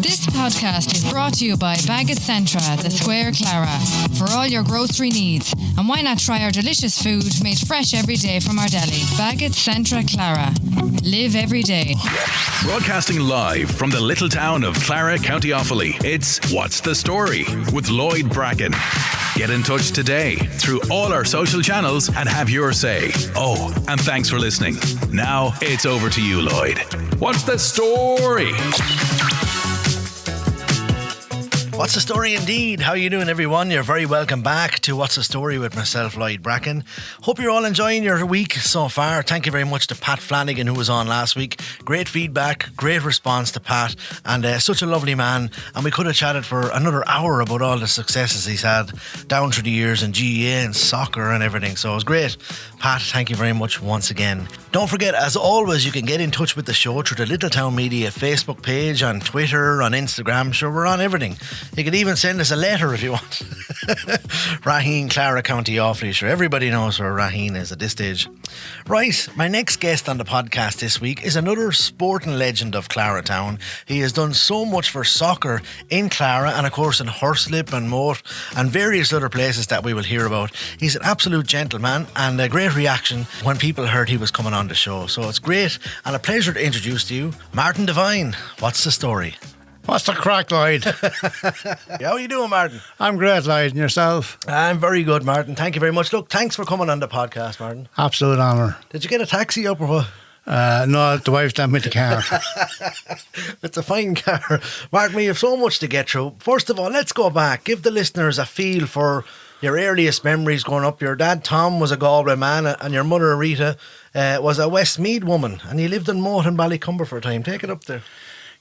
This podcast is brought to you by Baggett Centra, the Square Clara, for all your grocery needs. And why not try our delicious food made fresh every day from our deli? Baggett Centra Clara. Live every day. Broadcasting live from the little town of Clara, County Offaly, it's What's the Story with Lloyd Bracken. Get in touch today through all our social channels and have your say. Oh, and thanks for listening. Now it's over to you, Lloyd. What's the story? What's the story indeed? How are you doing, everyone? You're very welcome back to What's the Story with myself, Lloyd Bracken. Hope you're all enjoying your week so far. Thank you very much to Pat Flanagan, who was on last week. Great feedback, great response to Pat, and such a lovely man. And we could have chatted for another hour about all the successes he's had down through the years in GAA and soccer and everything. So it was great. Pat, thank you very much once again. Don't forget, as always, you can get in touch with the show through the Little Town Media Facebook page, on Twitter, on Instagram. Sure, we're on everything. You can even send us a letter if you want. Raheen, Clara, County Offaly. Sure, everybody knows where Raheen is at this stage. Right, my next guest on the podcast this week is another sporting legend of Clara Town. He has done so much for soccer in Clara and, of course, in Horslip and Moat and various other places that we will hear about. He's an absolute gentleman and a great reaction when people heard he was coming on the show. So it's great and a pleasure to introduce to you Martin Devine. What's the story? What's the crack, Lloyd? How are you doing, Martin? I'm great, Lloyd. And yourself? I'm very good, Martin. Thank you very much. Look, thanks for coming on the podcast, Martin. Absolute honour. Did you get a taxi up or what? No, the wife lent me the car. It's a fine car. Martin, we have so much to get through. First of all, let's go back. Give the listeners a feel for your earliest memories growing up. Your dad, Tom, was a Galway man, and your mother, Rita, was a Westmeath woman, and you lived in Moat and Ballycumber for a time. Take it up there.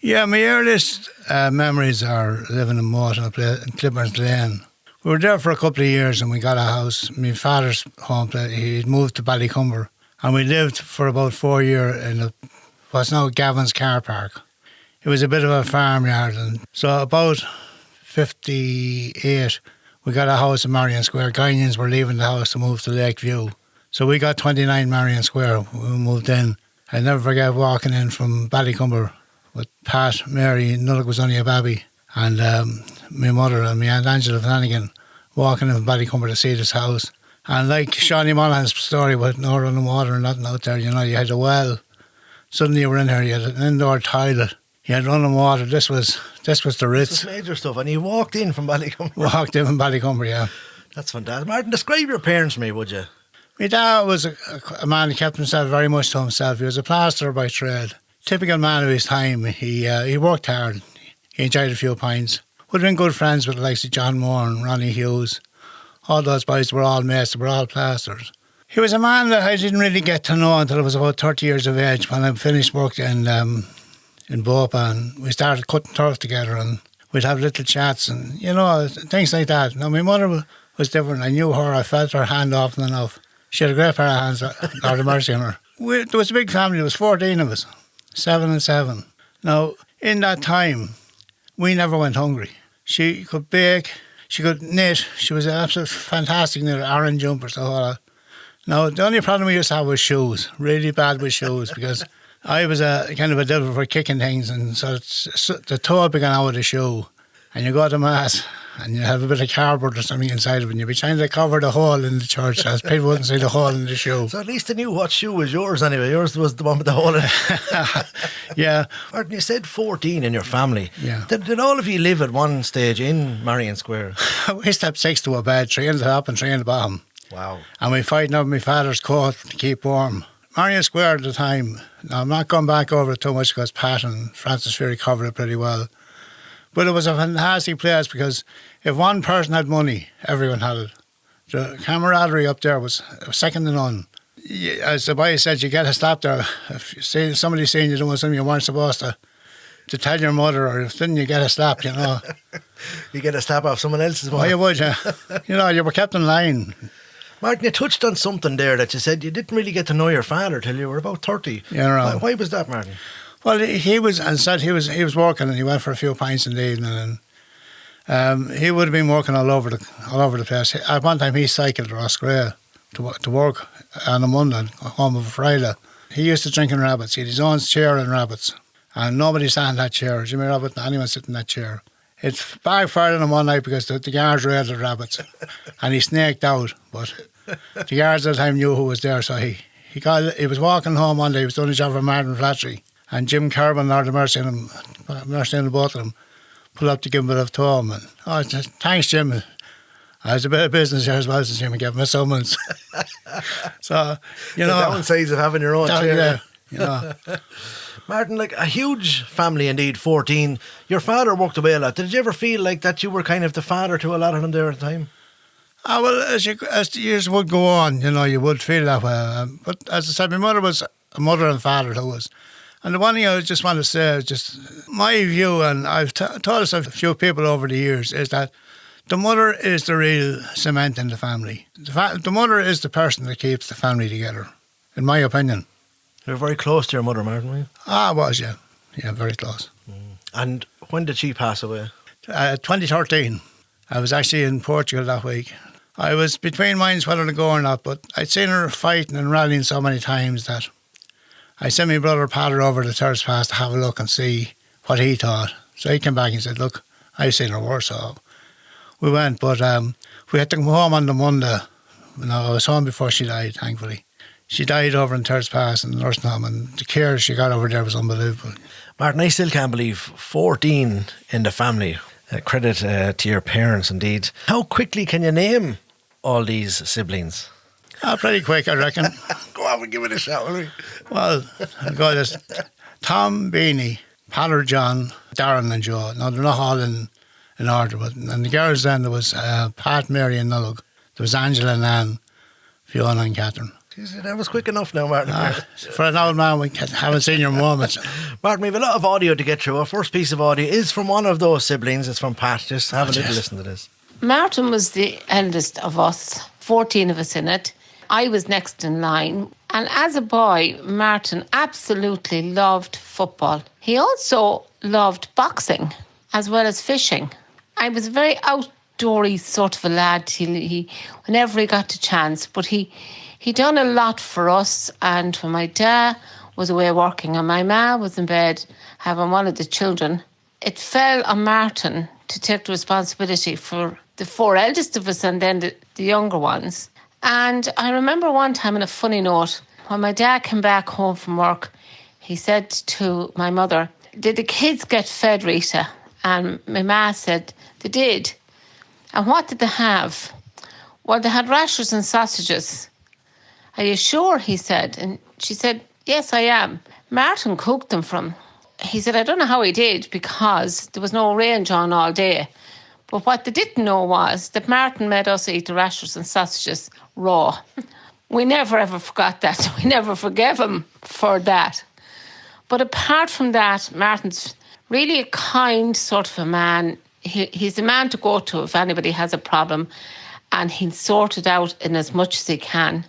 Yeah, my earliest memories are living in Moat and Clipper's Lane. We were there for a couple of years and we got a house. My father's home, he moved to Ballycumber, and we lived for about 4 years in what's now Gavin's car park. It was a bit of a farmyard, and so about 58 we got a house in Marion Square. Guineans were leaving the house to move to Lakeview. So we got 29 Marion Square. We moved in. I never forget walking in from Ballycumber with Pat, Mary, Nullock was only a baby, and my mother and my Aunt Angela Flanagan walking in from Ballycumber to see this house. And like Shawnee Monaghan's story with no running water and nothing out there, you know, you had a well. Suddenly you were in here, you had an indoor toilet, you had running water. This was the Ritz. This was major stuff. And you walked in from Ballycumber. Walked in from Ballycumber, yeah. That's fantastic. Martin, describe your parents for me, would you? My dad was a man who kept himself very much to himself. He was a plasterer by trade. Typical man of his time. He worked hard. He enjoyed a few pints. Would have been good friends with the likes of John Moore and Ronnie Hughes. All those boys were all mates, they were all plasters. He was a man that I didn't really get to know until I was about 30 years of age, when I finished work in Bopa, and we started cutting turf together, and we'd have little chats and, you know, things like that. Now, my mother was different. I knew her. I felt her hand often enough. She had a great pair of hands, Lord have mercy on her. There was a big family. There was 14 of us. 7 and 7. Now, in that time, we never went hungry. She could bake, she could knit, she was an absolute fantastic knitter, orange jumpers, the whole lot. Now, the only problem we used to have was shoes, really bad with shoes, because I was a kind of a devil for kicking things, and so the toe began out of the shoe, and you go to mass, and you have a bit of cardboard or something inside of it, and you'd be trying to cover the hole in the church as people wouldn't see the hole in the shoe. So at least they knew what shoe was yours anyway. Yours was the one with the hole in it. Yeah. Martin, you said 14 in your family. Yeah. Did all of you live at one stage in Marion Square? We used to have 6 to a bed, 3 on the top and 3 on the bottom. Wow. And we fighting over my father's coat to keep warm. Marion Square at the time, now I'm not going back over it too much because Pat and Francis Fury covered it pretty well. But it was a fantastic place because if one person had money, everyone had it. The camaraderie up there was second to none. As the boy said, you get a slap there. If you see somebody saying you doing something you weren't supposed to tell your mother, or if didn't you get a slap, you know. You get a slap off someone else's mother. Oh, you would, yeah. You know, you were kept in line. Martin, you touched on something there that you said you didn't really get to know your father till you were about 30. Yeah, right. Why was that, Martin? Well, he was working, and he went for a few pints in the evening, and he would have been working all over the place. At one time, he cycled to Roscrea to work on a Monday, home of a Friday. He used to drink in rabbits. He had his own share in rabbits, and nobody sat in that chair. Jimmy Rabbit and anyone sit in that chair. It's backfired on him one night because the guards raided the rabbits and he snaked out. But the guards at the time knew who was there, so he was walking home one day. He was doing a job for Martin Flattery, and Jim Kerban, Lord of mercy on him, mercy on both of them, pulled up to give him a bit of tome. And thanks, Jim. I was a bit of business here as well, since Jimmy gave me a summons. So, you know, the downsides of having your own chair. Yeah, you know. Martin, like a huge family indeed, 14. Your father worked away a lot. Did you ever feel like that you were kind of the father to a lot of them there at the time? Well, as the years would go on, you know, you would feel that way. But as I said, my mother was a mother and father to us. And the one thing I just want to say is just my view, and I've told us a few people over the years, is that the mother is the real cement in the family. The mother is the person that keeps the family together, in my opinion. You were very close to your mother, Martin, were you? I was, yeah. Yeah, very close. And when did she pass away? 2013. I was actually in Portugal that week. I was between minds whether to go or not, but I'd seen her fighting and rallying so many times that I sent my brother Patter over to Thirds Pass to have a look and see what he thought. So he came back and said, look, I've seen her worse, so we went. But we had to come home on the Monday. No, I was home before she died, thankfully. She died over in Thirds Pass in the nursing home, and the care she got over there was unbelievable. Martin, I still can't believe 14 in the family. Credit to your parents, indeed. How quickly can you name all these siblings? Pretty quick, I reckon. Go on and give it a shot, will we? Well, I'll go this. Tom, Beanie, Patter, John, Darren and Joe. Now, they're not all in order, but and the girls then, there was Pat, Mary and Nullug. There was Angela and Anne, Fiona and Catherine. Jeez, that was quick enough now, Martin. For an old man, we haven't seen your moments. Martin, we have a lot of audio to get through. Our first piece of audio is from one of those siblings. It's from Pat. Just have a little listen to this. Martin was the eldest of us, 14 of us in it. I was next in line. And as a boy, Martin absolutely loved football. He also loved boxing as well as fishing. I was a very outdoorsy sort of a lad. He whenever he got the chance, but he done a lot for us. And when my dad was away working and my ma was in bed having one of the children, it fell on Martin to take the responsibility for the four eldest of us and then the younger ones. And I remember one time, on a funny note, when my dad came back home from work, he said to my mother, did the kids get fed, Rita? And my ma said, they did. And what did they have? Well, they had rashers and sausages. Are you sure? He said. And she said, yes, I am. Martin cooked them from. He said, I don't know how he did because there was no range on all day. But what they didn't know was that Martin made us eat the rashers and sausages raw. We never ever forgot that. We never forgave him for that. But apart from that, Martin's really a kind sort of a man. He's a man to go to if anybody has a problem, and he'll sort it out in as much as he can.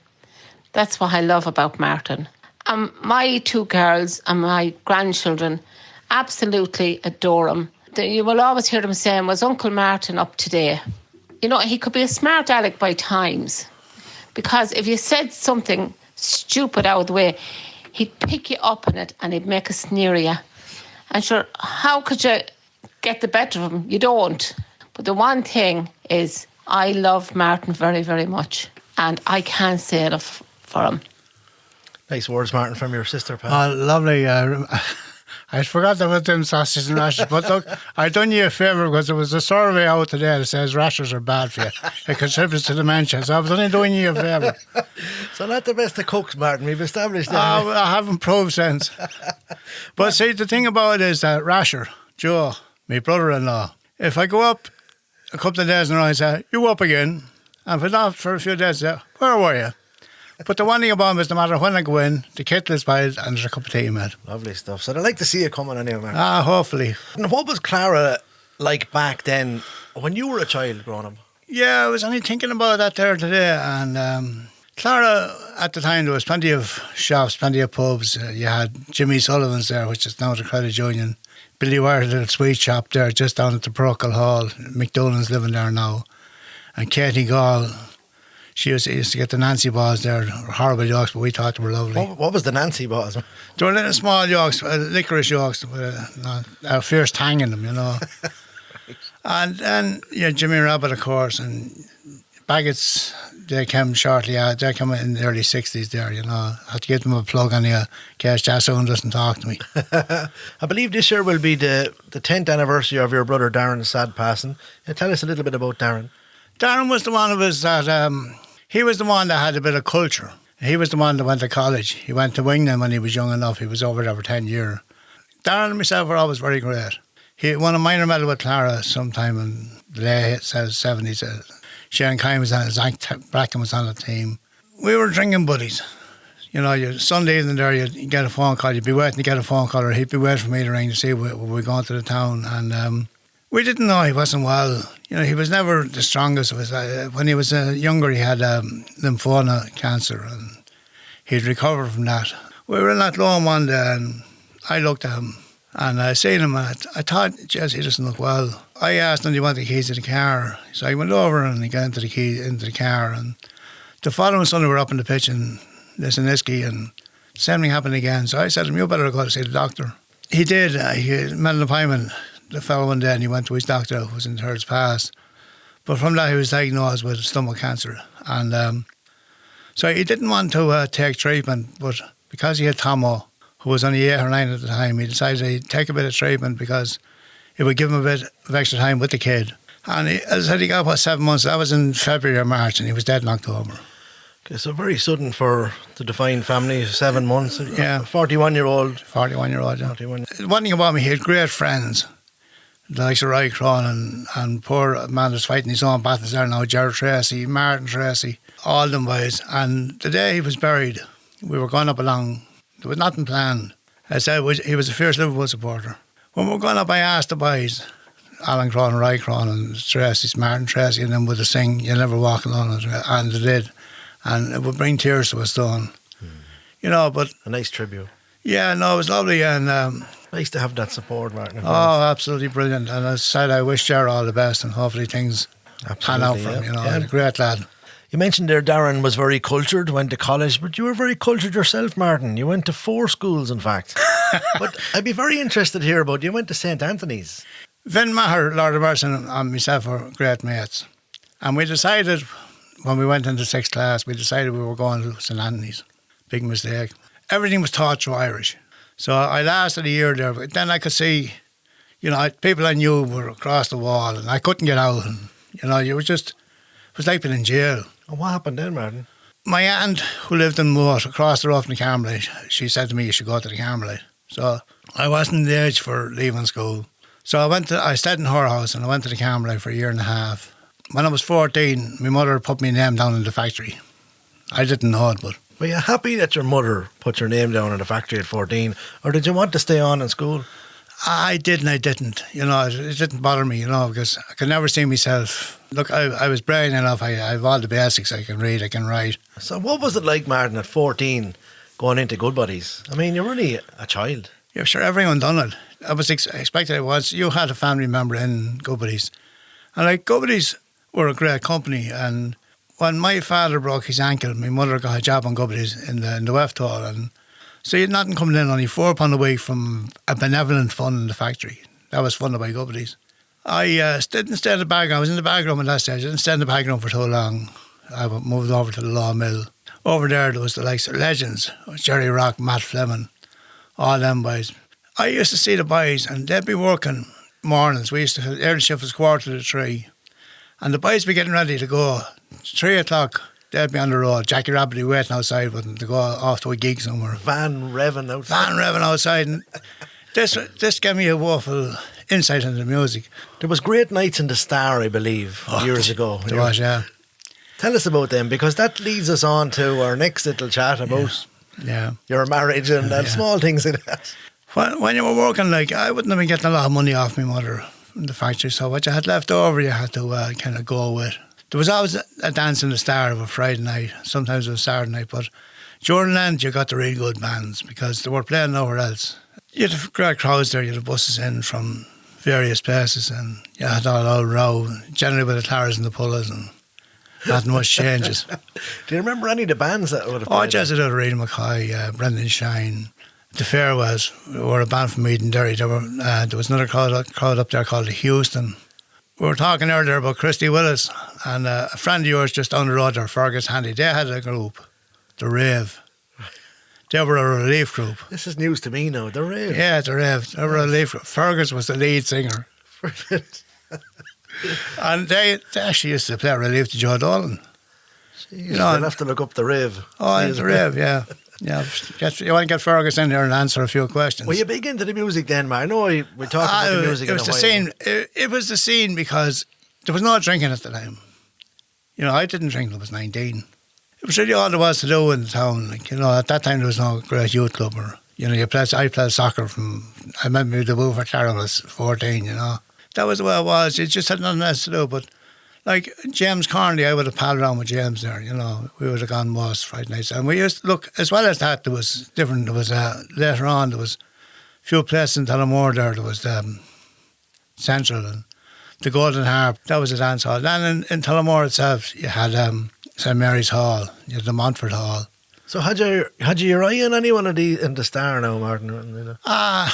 That's what I love about Martin. My two girls and my grandchildren absolutely adore him. You will always hear them saying, was Uncle Martin up today? You know, he could be a smart aleck by times, because if you said something stupid out of the way, he'd pick you up on it and he'd make a sneer of you. And sure, how could you get the better of him? You don't. But the one thing is, I love Martin very, very much, and I can't say enough for him. Nice words, Martin, from your sister, Pat. Oh, lovely. I forgot about them sausages and rashers, but look, I done you a favour because there was a survey out today that says rashers are bad for you. It contributes to dementia, so I was only doing you a favour. So not the best of cooks, Martin, we've established that. I haven't proved since. But see, the thing about it is that Rasher, Joe, my brother-in-law, if I go up a couple of days in a row and say, you up again, and if I'm not for a few days, I say, where were you? But the one thing about him is no matter when I go in, the kettle is boiled and there's a cup of tea made. Lovely stuff. So I'd like to see you coming anyway, Martin. Hopefully. And what was Clara like back then when you were a child growing up? Yeah, I was only thinking about that there today. And Clara, at the time, there was plenty of shops, plenty of pubs. You had Jimmy Sullivan's there, which is now the Credit Union. Billy Ware, the sweet shop there, just down at the Parochial Hall. McDonald's living there now. And Katie Gall, She used to get the Nancy balls there, horrible yolks, but we thought they were lovely. What was the Nancy balls? They were little small yolks, licorice yolks, with a fierce tang in them, you know. And then, Jimmy Rabbit, of course, and Baggett's, they came shortly out. They came in the early 60s there, you know. I had to give them a plug on in case Jasson doesn't talk to me. I believe this year will be the 10th anniversary of your brother Darren's sad passing. Tell us a little bit about Darren. Darren was the one of us that, he was the one that had a bit of culture. He was the one that went to college. He went to Wingham when he was young enough. He was over there for 10 years. Darren and myself were always very great. He won a minor medal with Clara sometime in the late 70s. Sharon Kine was on it, Zach Bracken was on the team. We were drinking buddies. You know, Sunday evening there, you'd get a phone call, you'd be waiting to get a phone call, or he'd be waiting for me to ring to see were we going to the town. And we didn't know he wasn't well. You know, he was never the strongest of us. When he was younger, he had lymphoma cancer, and he'd recovered from that. We were in that lawn one day, and I looked at him, and I seen him, and I thought, Jess, he doesn't look well. I asked him, do you want the keys to the car? So I went over and he got into the car, and the following Sunday we were up in the pitch in Lisiniski, and the same thing happened again. So I said to him, you better go to see the doctor. He did. He made an appointment the following day, and he went to his doctor, who was in thirds pass. But from that, he was diagnosed with stomach cancer. And so he didn't want to take treatment, but because he had Tomo, who was only 8 or 9 at the time, he decided he'd take a bit of treatment because it would give him a bit of extra time with the kid. And as I said, he got 7 months. That was in February or March, and he was dead in October. Okay, so very sudden for the Devine family, 7 months. Yeah. 41-year-old. 41-year-old, yeah. 41. One thing about me, he had great friends. The likes of Roy Cronin and poor man that's fighting his own battles there now, Gerard Tracy, Martin Tracy, all them boys. And the day he was buried, we were going up along. There was nothing planned. I said he was a fierce Liverpool supporter. When we were going up, I asked the boys, Alan Cronin, Roy Cronin, Tracy, Martin Tracy, and them would sing "You'll Never Walk Alone," and they did. And it would bring tears to us, Dawn. You know, but... A nice tribute. Yeah, no, it was lovely, and... nice to have that support, Martin. Oh, absolutely brilliant. And as I said, I wish Ger all the best, and hopefully things pan out for him, you know. Yeah. He's a great lad. You mentioned there Darren was very cultured, went to college, but you were very cultured yourself, Martin. You went to 4 schools, in fact. But I'd be very interested to hear about you went to St. Anthony's. Vin Maher, Lord of Mercy, and myself were great mates. And we decided, when we went into 6th class, we decided we were going to St. Anthony's. Big mistake. Everything was taught through Irish. So I lasted a year there, but then I could see, you know, people I knew were across the wall, and I couldn't get out. And, you know, it was like being in jail. And what happened then, Martin? My aunt, who lived in Moat, across the road from the Carmelite, she said to me, you should go to the Carmelite. So I wasn't the age for leaving school. So I stayed in her house, and I went to the Carmelite for a year and a half. When I was 14, my mother put my name down in the factory. I didn't know it, but... Were you happy that your mother put your name down in the factory at 14, or did you want to stay on in school? I did and I didn't. You know, it didn't bother me, you know, because I could never see myself. Look, I was brainy enough. I have all the basics. I can read, I can write. So what was it like, Martin, at 14, going into Good Buddies? I mean, you're really a child. Yeah, sure, everyone done it. I was expected it was. You had a family member in Good Buddies. And like, Good Buddies were a great company, and when my father broke his ankle, my mother got a job on Good Buddies in the Weft Hall, and so you had nothing coming in, only £4 a week from a benevolent fund in the factory. That was funded by Good Buddies. I didn't stay in the bag. I was in the bag room at that stage. I didn't stay in the bag room for too long. I moved over to the law mill. Over there was the likes of legends, Jerry Rock, Matt Fleming, all them boys. I used to see the boys, and they'd be working mornings. We used to, the early shift was 2:45, and the boys be getting ready to go. 3 o'clock, they'd be on the road. Jackie Rabbit be waiting outside with them to go off to a gig somewhere. Van revving outside. And this gave me a woeful insight into the music. There was great nights in the Star, I believe, years ago. There was, yeah. Tell us about them, because that leads us on to our next little chat about your marriage and small things like that. When you were working, like, I wouldn't have been getting a lot of money off my mother from the factory, so what you had left over, you had to kind of go with. There was always a dance in the Star of a Friday night, sometimes it was Saturday night, but during Lent you got the real good bands because they were playing nowhere else. You had great crowds there, you had buses in from various places, and you had all row, generally with the Claras and the Pullers, and Not much changes. Do you remember any of the bands that would have Oh, played? just did Rita McCoy, Brendan Shine. The Fairwells were a band from Eden Derry. There was another crowd up there called the Houston. We were talking earlier about Christy Willis, and a friend of yours just down the road there, Fergus Handy. They had a group, the Rave. They were a relief group. This is news to me now. The Rave. Yeah, the Rave. They were a relief group. Fergus was the lead singer. And they actually used to play relief to Joe Dolan. Jeez, I'll have to look up the Rave. Oh, the Rave, yeah. Yeah, you want to get Fergus in there and answer a few questions. Were you big into the music then, man? I know we're talking about the music. It was the scene. It was the scene because there was no drinking at the time. You know, I didn't drink until I was 19. It was really all there was to do in the town. Like, you know, at that time there was no great youth club. Or, you know, I played soccer I remember my debut for Clara was 14. You know, that was the way it was. You just had nothing else to do. But like James Cornley, I would have palled around with James there. You know, we would have gone most Friday nights, and we used to look. As well as that, there was different. There was later on there was a few places in Tullamore there. There was Central and the Golden Harp. That was a dance hall. Then in Tullamore itself, you had St Mary's Hall. You had the Montfort Hall. So had you your eye on any one of these in the Star now, Martin? I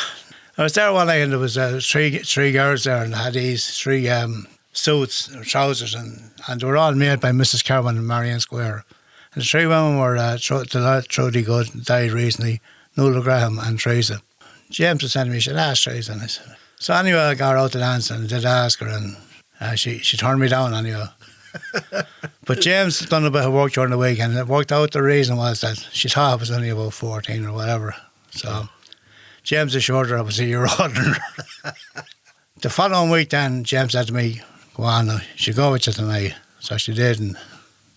was there one night and there was three girls there and they had these three suits or trousers and they were all made by Mrs. Kerwin in Marion Square. And the three women were Trudy Good, died recently, Nuala Graham and Teresa. James was sending me, she said, ask Teresa. And I said, so anyway, I got her out to dance and I did ask her and she turned me down anyway. But James had done a bit of work during the week and it worked out. The reason was that she thought I was only about 14 or whatever. So James assured her I was a year older than her. The following week then, James said to me, go on, she'll go with you tonight. So she did. And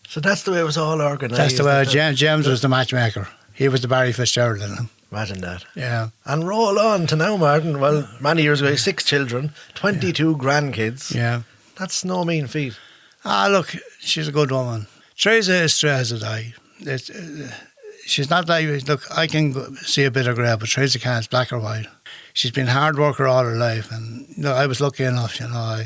so that's the way it was all organised. that's the way James was the matchmaker. He was the Barry Fitzgerald in him. Imagine that. Yeah. And roll on to now, Martin. Well, many years ago, 6 children, 22 grandkids. Yeah. That's no mean feat. Look, she's a good woman. Teresa is straight as a die. She's not like, look, I can see a bit of grey, but Teresa can't, it's black or white. She's been a hard worker all her life, and you know, I was lucky enough, you know.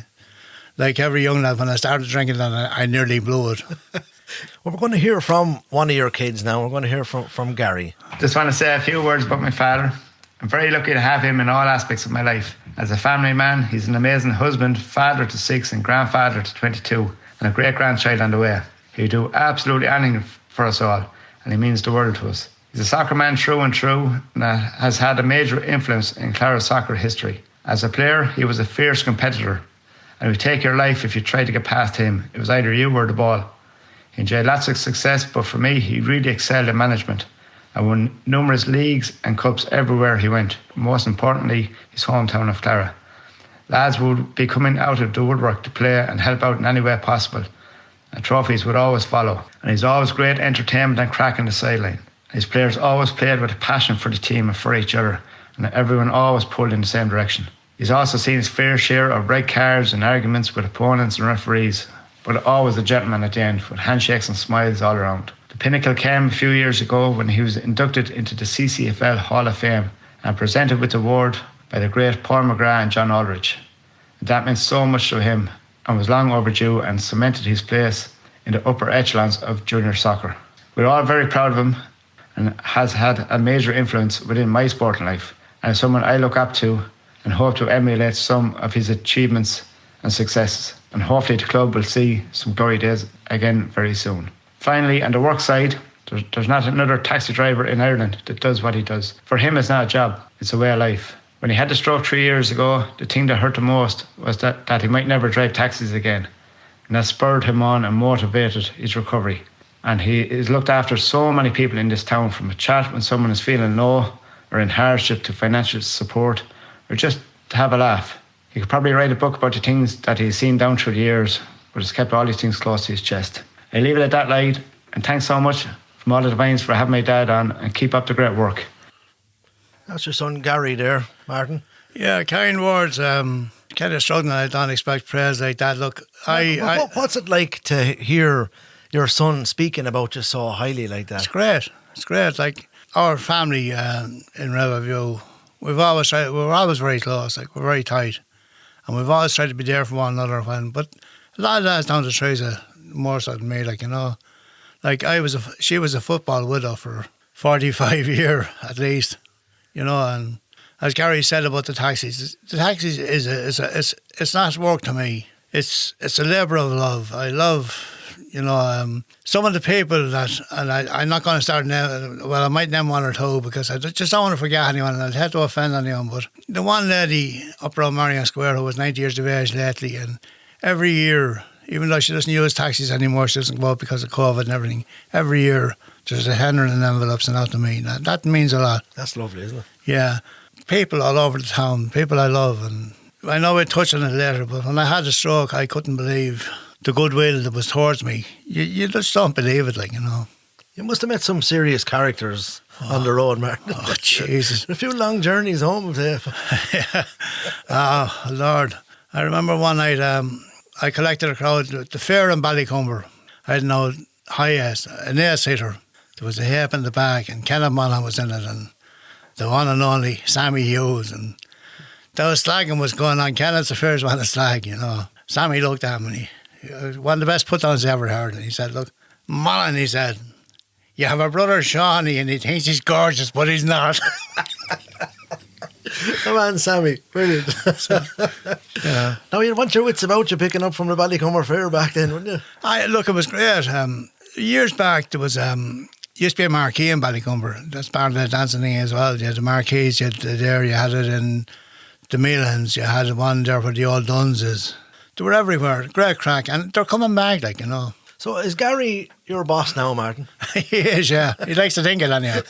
Like every young lad, when I started drinking, then I nearly blew it. Well, we're going to hear from one of your kids now. We're going to hear from Gary. Just want to say a few words about my father. I'm very lucky to have him in all aspects of my life. As a family man, he's an amazing husband, father to 6 and grandfather to 22, and a great-grandchild on the way. He'll do absolutely anything for us all, and he means the world to us. He's a soccer man through and through, and has had a major influence in Clara soccer history. As a player, he was a fierce competitor, and it would take your life if you tried to get past him. It was either you or the ball. He enjoyed lots of success, but for me, he really excelled in management and won numerous leagues and cups everywhere he went. Most importantly, his hometown of Clara. Lads would be coming out of the woodwork to play and help out in any way possible, and trophies would always follow. And he's always great entertainment and crack on the sideline. His players always played with a passion for the team and for each other, and everyone always pulled in the same direction. He's also seen his fair share of red cards and arguments with opponents and referees, but always a gentleman at the end, with handshakes and smiles all around. The pinnacle came a few years ago when he was inducted into the CCFL Hall of Fame and presented with the award by the great Paul McGrath and John Aldridge. That meant so much to him and was long overdue and cemented his place in the upper echelons of junior soccer. We're all very proud of him and has had a major influence within my sporting life, and is someone I look up to and hope to emulate some of his achievements and successes. And hopefully the club will see some glory days again very soon. Finally, on the work side, there's not another taxi driver in Ireland that does what he does. For him, it's not a job, it's a way of life. When he had the stroke 3 years ago, the thing that hurt the most was that he might never drive taxis again. And that spurred him on and motivated his recovery. And he is looked after so many people in this town, from a chat when someone is feeling low or in hardship to financial support or just to have a laugh. He could probably write a book about the things that he's seen down through the years, but has kept all these things close to his chest. I leave it at that, Lloyd, and thanks so much from all the Devines for having my dad on, and keep up the great work. That's your son Gary there, Martin. Yeah, kind words. Kind of struggling. I don't expect praise like that. Look, What's it like to hear your son speaking about you so highly like that? It's great. It's great. Like our family in Riverview, we're always very close. Like we're very tight, and we've always tried to be there for one another. But a lot of that is down to Teresa. more so than me, like, you know. Like, she was a football widow for 45 years at least, you know. And as Gary said about the taxis it's not work to me. It's a labour of love. I love, you know, some of the people that, and I'm not going to start now. Well, I might name one or two because I just don't want to forget anyone, and I'd hate to offend anyone. But the one lady up around Marion Square who was 90 years of age lately, and every year, even though she doesn't use taxis anymore, she doesn't go out because of COVID and everything. Every year, there's a hundred in envelopes and out to me. That means a lot. That's lovely, isn't it? Yeah. People all over the town, people I love. And I know we'll touch on it later, but when I had a stroke, I couldn't believe the goodwill that was towards me. You just don't believe it, like, you know. You must have met some serious characters on the road, Martin. Oh, Jesus. A few long journeys home there. Yeah. Oh, Lord. I remember one night, I collected a crowd at the fair in Ballycumber. I had an old high-ass, an air-seater. There was a hape in the back, and Kenneth Monaghan was in it, and the one and only Sammy Hughes. And there was slagging was going on. Kenneth's the first one to slag, you know. Sammy looked at me, and he, one of the best put-ons I ever heard, and he said, look, Monaghan, he said, you have a brother, Shawnee, and he thinks he's gorgeous, but he's not. Come on, Sammy. Brilliant. Yeah. Now, you'd want your wits about you picking up from the Ballycumber Fair back then, wouldn't you? Look, it was great. Years back, there was used to be a marquee in Ballycumber. That's part of the dancing thing as well. You had the marquees, you had it there, you had it in the Milans, you had one there where the old Duns is. They were everywhere. Great crack. And they're coming back, like, you know. So is Gary your boss now, Martin? He is, yeah. He likes to think it anyhow.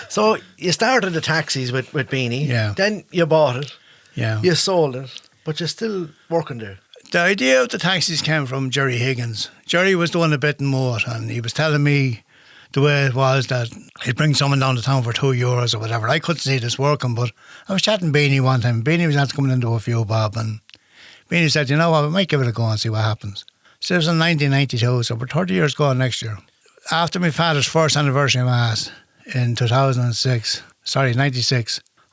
So you started the taxis with Beanie. Yeah. Then you bought it. Yeah. You sold it. But you're still working there. The idea of the taxis came from Jerry Higgins. Jerry was doing a bit more, and he was telling me the way it was that he'd bring someone down to town for €2 or whatever. I couldn't see this working, but I was chatting Beanie one time. Beanie was after coming into a few bob, and Beanie said, you know what, we might give it a go and see what happens. So it was in 1992, so we're 30 years gone next year. After my father's first anniversary mass in 96,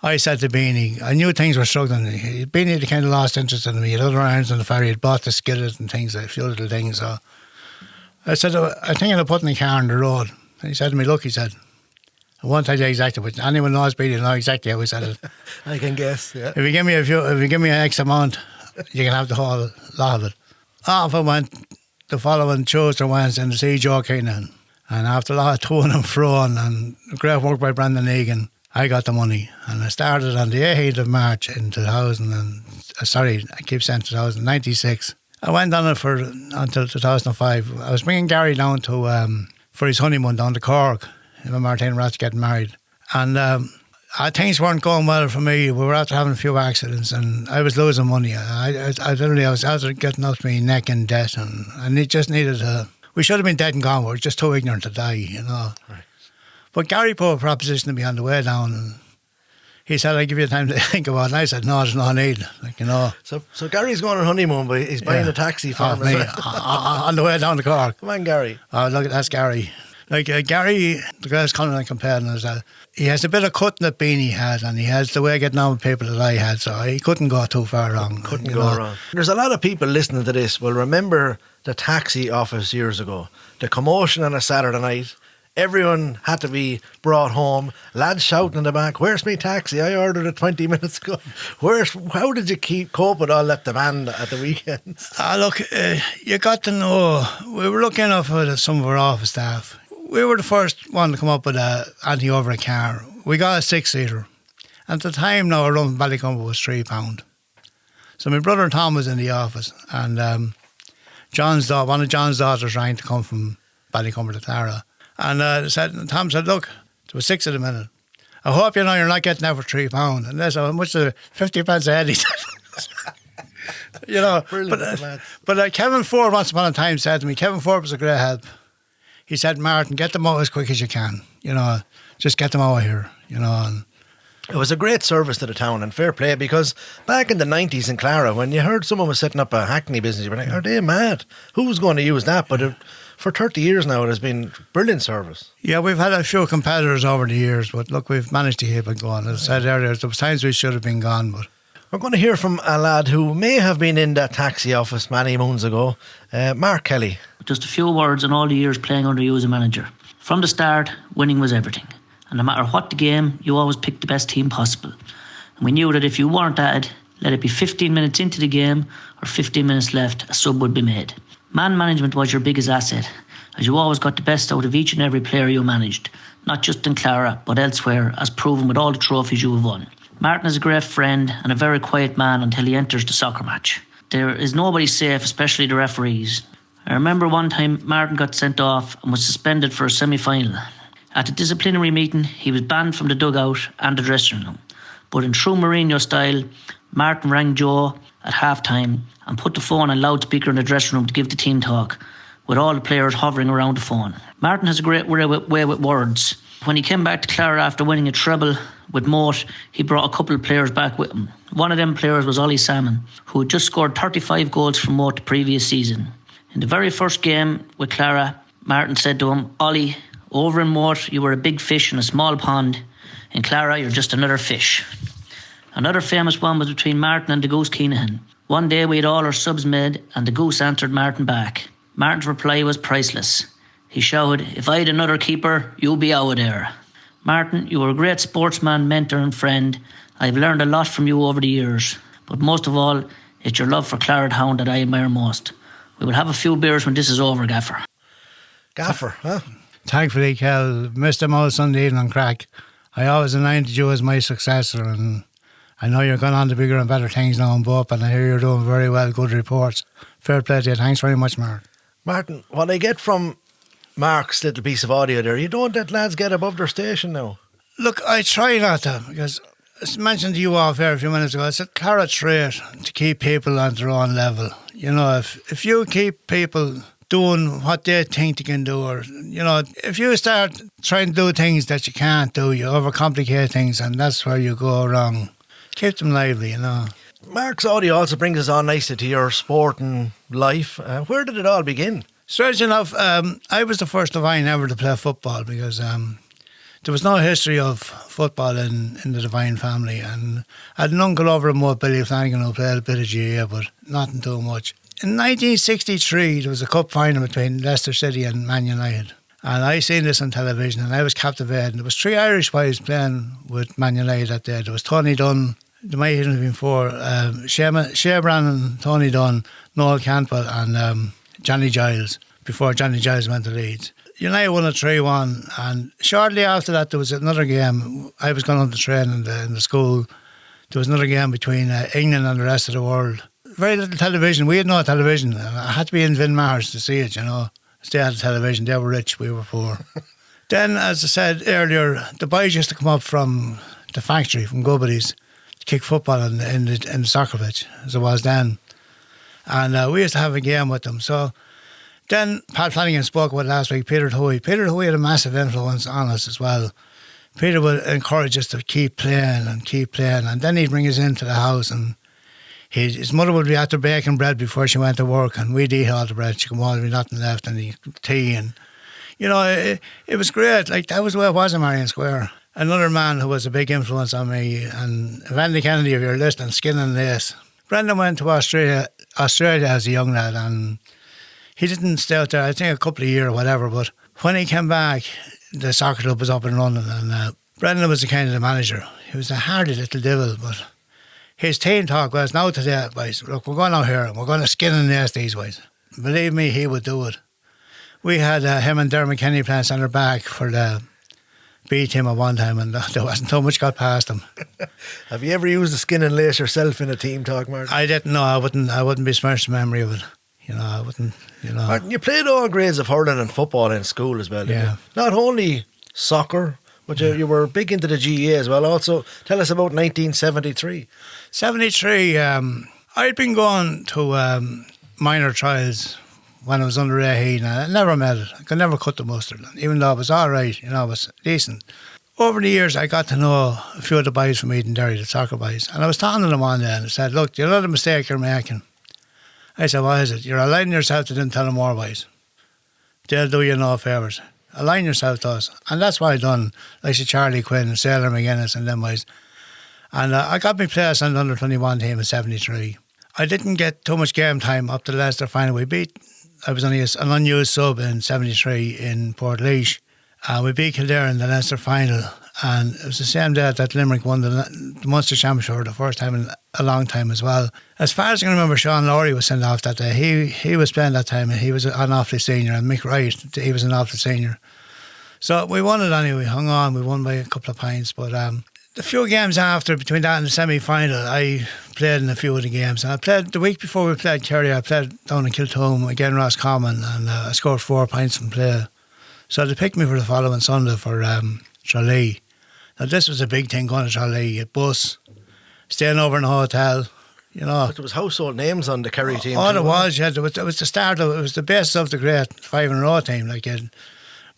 I said to Beanie, I knew things were struggling. Beanie had kind of lost interest in me. He had other irons on the ferry. He'd bought the skillet and things, a few little things. So I said, I'm thinking of putting a car on the road. And he said to me, look, he said, I won't tell you exactly, but anyone knows Beanie know exactly how he said it. I can guess, yeah. If you give me an X amount, you can have the whole lot of it. Off I went the following Tuesday, Wednesday to see Joe Keenan. And after a lot of toing and froing and great work by Brendan Egan, I got the money. And I started on the 18th of March in 1996. I went on it until 2005. I was bringing Gary down to for his honeymoon down to Cork. Him and Martin were after getting married. And things weren't going well for me. We were after having a few accidents and I was losing money. I was out getting up to my neck in debt, and it just needed we should have been dead and gone. We were just too ignorant to die, you know. Right. But Gary put a proposition to me on the way down, and he said, I'll give you time to think about it. And I said, no, there's no need, like, you know. So Gary's going on honeymoon, but he's buying a taxi for me on the way down to Cork. Come on, Gary. Oh, look, that's Gary. Like, Gary, the girls calling and comparing is that he has a bit of cutting that Beanie had, and he has the way of getting on with people that I had, so he couldn't go too far wrong. Couldn't go wrong. There's a lot of people listening to this will remember the taxi office years ago. The commotion on a Saturday night. Everyone had to be brought home. Lads shouting in the back, where's my taxi? I ordered it 20 minutes ago. How did you cope with all that demand at the weekends? Look, you got to know, we were looking up for some of our office staff. We were the first one to come up with an anti-overhead car. We got a 6-seater. At the time now, a run from Ballycumber was £3. So my brother Tom was in the office, and one of John's daughters rang to come from Ballycumber to Clara. And Tom said, look, there was 6 at a minute. I hope you know you're not getting that for £3. And they said, how much is it? 50 pence a head, he said. You know, but Kevin Ford once upon a time said to me, Kevin Ford was a great help. He said, Martin, get them out as quick as you can. You know, just get them out of here, you know. And it was a great service to the town, and fair play, because back in the 90s in Clara, when you heard someone was setting up a Hackney business, you were like, are they mad? Who's going to use that? But for 30 years now, it has been brilliant service. Yeah, we've had a few competitors over the years, but look, we've managed to keep it going. As I said earlier, there was times we should have been gone, but We're going to hear from a lad who may have been in that taxi office many moons ago, Mark Kelly. Just a few words on all the years playing under you as a manager. From the start, winning was everything. And no matter what the game, you always picked the best team possible. And we knew that if you weren't added, let it be 15 minutes into the game or 15 minutes left, a sub would be made. Man management was your biggest asset, as you always got the best out of each and every player you managed, not just in Clara, but elsewhere, as proven with all the trophies you have won. Martin is a great friend and a very quiet man until he enters the soccer match. There is nobody safe, especially the referees. I remember one time Martin got sent off and was suspended for a semi-final. At the disciplinary meeting, he was banned from the dugout and the dressing room. But in true Mourinho style, Martin rang Joe at half-time and put the phone on loudspeaker in the dressing room to give the team talk, with all the players hovering around the phone. Martin has a great way with words. When he came back to Clara after winning a treble with Moat, he brought a couple of players back with him. One of them players was Ollie Salmon, who had just scored 35 goals for Moat the previous season. In the very first game with Clara, Martin said to him, "Ollie, over in Moat, you were a big fish in a small pond. In Clara, you're just another fish." Another famous one was between Martin and the Goose Keenahan. One day we had all our subs made and the Goose answered Martin back. Martin's reply was priceless. He shouted, "If I had another keeper, you'll be out of there." Martin, you were a great sportsman, mentor and friend. I've learned a lot from you over the years. But most of all, it's your love for Clara Town that I admire most. We will have a few beers when this is over, Gaffer. Gaffer, huh? Thankfully, Kel, missed them all Sunday evening crack. I always anointed you as my successor, and I know you're going on to bigger and better things now in Boop, and I hear you're doing very well, good reports. Fair play to you. Thanks very much, Mark. Martin, what I get from Mark's little piece of audio there, you don't let lads get above their station now. Look, I try not to, because I mentioned to you off air a few minutes ago, it's a Clara trait to keep people on their own level. You know, if you keep people doing what they think they can do, or, you know, if you start trying to do things that you can't do, you overcomplicate things, and that's where you go wrong. Keep them lively, you know. Mark's audio also brings us on nicely to your sporting life. Where did it all begin? Strange enough, I was the first Devine ever to play football, because there was no history of football in the Devine family, and I had an uncle over in Moat, Billy Flanagan, who played a bit of GA, but nothing too much. In 1963, there was a cup final between Leicester City and Man United, and I seen this on television, and I was captivated. There was 3 Irish boys playing with Man United that day. There was Tony Dunn, there might have been 4, Shea Brannan, Tony Dunn, Noel Cantwell and Johnny Giles, before Johnny Giles went to Leeds. United won a 3-1, and shortly after that there was another game. I was going on the train in the school. There was another game between England and the rest of the world. Very little television. We had no television. I had to be in Vinmars to see it, you know. They had television. They were rich, we were poor. Then, as I said earlier, the boys used to come up from the factory, from Gubbity's, to kick football in the soccer pitch, as it was then. And we used to have a game with them. So then Pat Flanagan spoke about last week, Peter Huey. Peter Huey had a massive influence on us as well. Peter would encourage us to keep playing, and then he'd bring us into the house, and his mother would be after baking bread before she went to work, and we'd eat all the bread. She'd come home, there'd be nothing left, and tea, and you know, it was great. Like, that was where it was in Marion Square. Another man who was a big influence on me, and Evander Kennedy, if you're listening, Skin and Lace. Brendan went to Australia as a young lad, and he didn't stay out there, I think a couple of years or whatever, but when he came back, the soccer club was up and running, and Brendan was the kind of the manager. He was a hardy little devil, but his team talk was, "Now today, boys, look, we're going out here and we're going to skin and lace these boys." Believe me, he would do it. We had him and Dermot Kenny playing centre back for the B team at one time, and there wasn't too much got past them. Have you ever used the skin and lace yourself in a team talk, Martin? I didn't know. I wouldn't besmirch the memory of it. You know, I wouldn't, you know. Martin, you played all grades of hurling and football in school as well, didn't you? Not only soccer, but you were big into the GA as well. Also, tell us about 1973. 73, I'd been going to minor trials when I was under 18, and I never made it. I could never cut the mustard, even though I was all right, you know, I was decent. Over the years, I got to know a few of the boys from Edenderry, the soccer boys, and I was talking to them one day, and I said, "Look, do you know the mistake you're making?" I said, "What is it?" "You're aligning yourself to them telling more boys. They'll do you no favours. Align yourself to us." And that's what I done, like Charlie Quinn and Sailor McGuinness and them boys. And I got my place on the under-21 team in 73. I didn't get too much game time up to the Leinster final. I was only an unused sub in 73 in Port we beat Kildare in the Leinster final, and it was the same day that Limerick won the Munster Championship for the first time in a long time as well. As far as I can remember, Sean Lowry was sent off that day. He was playing that time, and he was an Offaly senior, and Mick Wright, he was an Offaly senior. So we won it anyway. We hung on. We won by a couple of points, but the few games after, between that and the semi-final, I played in a few of the games. And I played the week before we played Kerry. I played down in Kiltome again, Roscommon, and I scored 4 points from play. So they picked me for the following Sunday for Tralee. Now this was a big thing, going to Tralee, a bus, staying over in a hotel, you know. But there was household names on the Kerry team. Oh, there was, yeah. It was the start of it. Was the basis of the great 5 in a row team. Like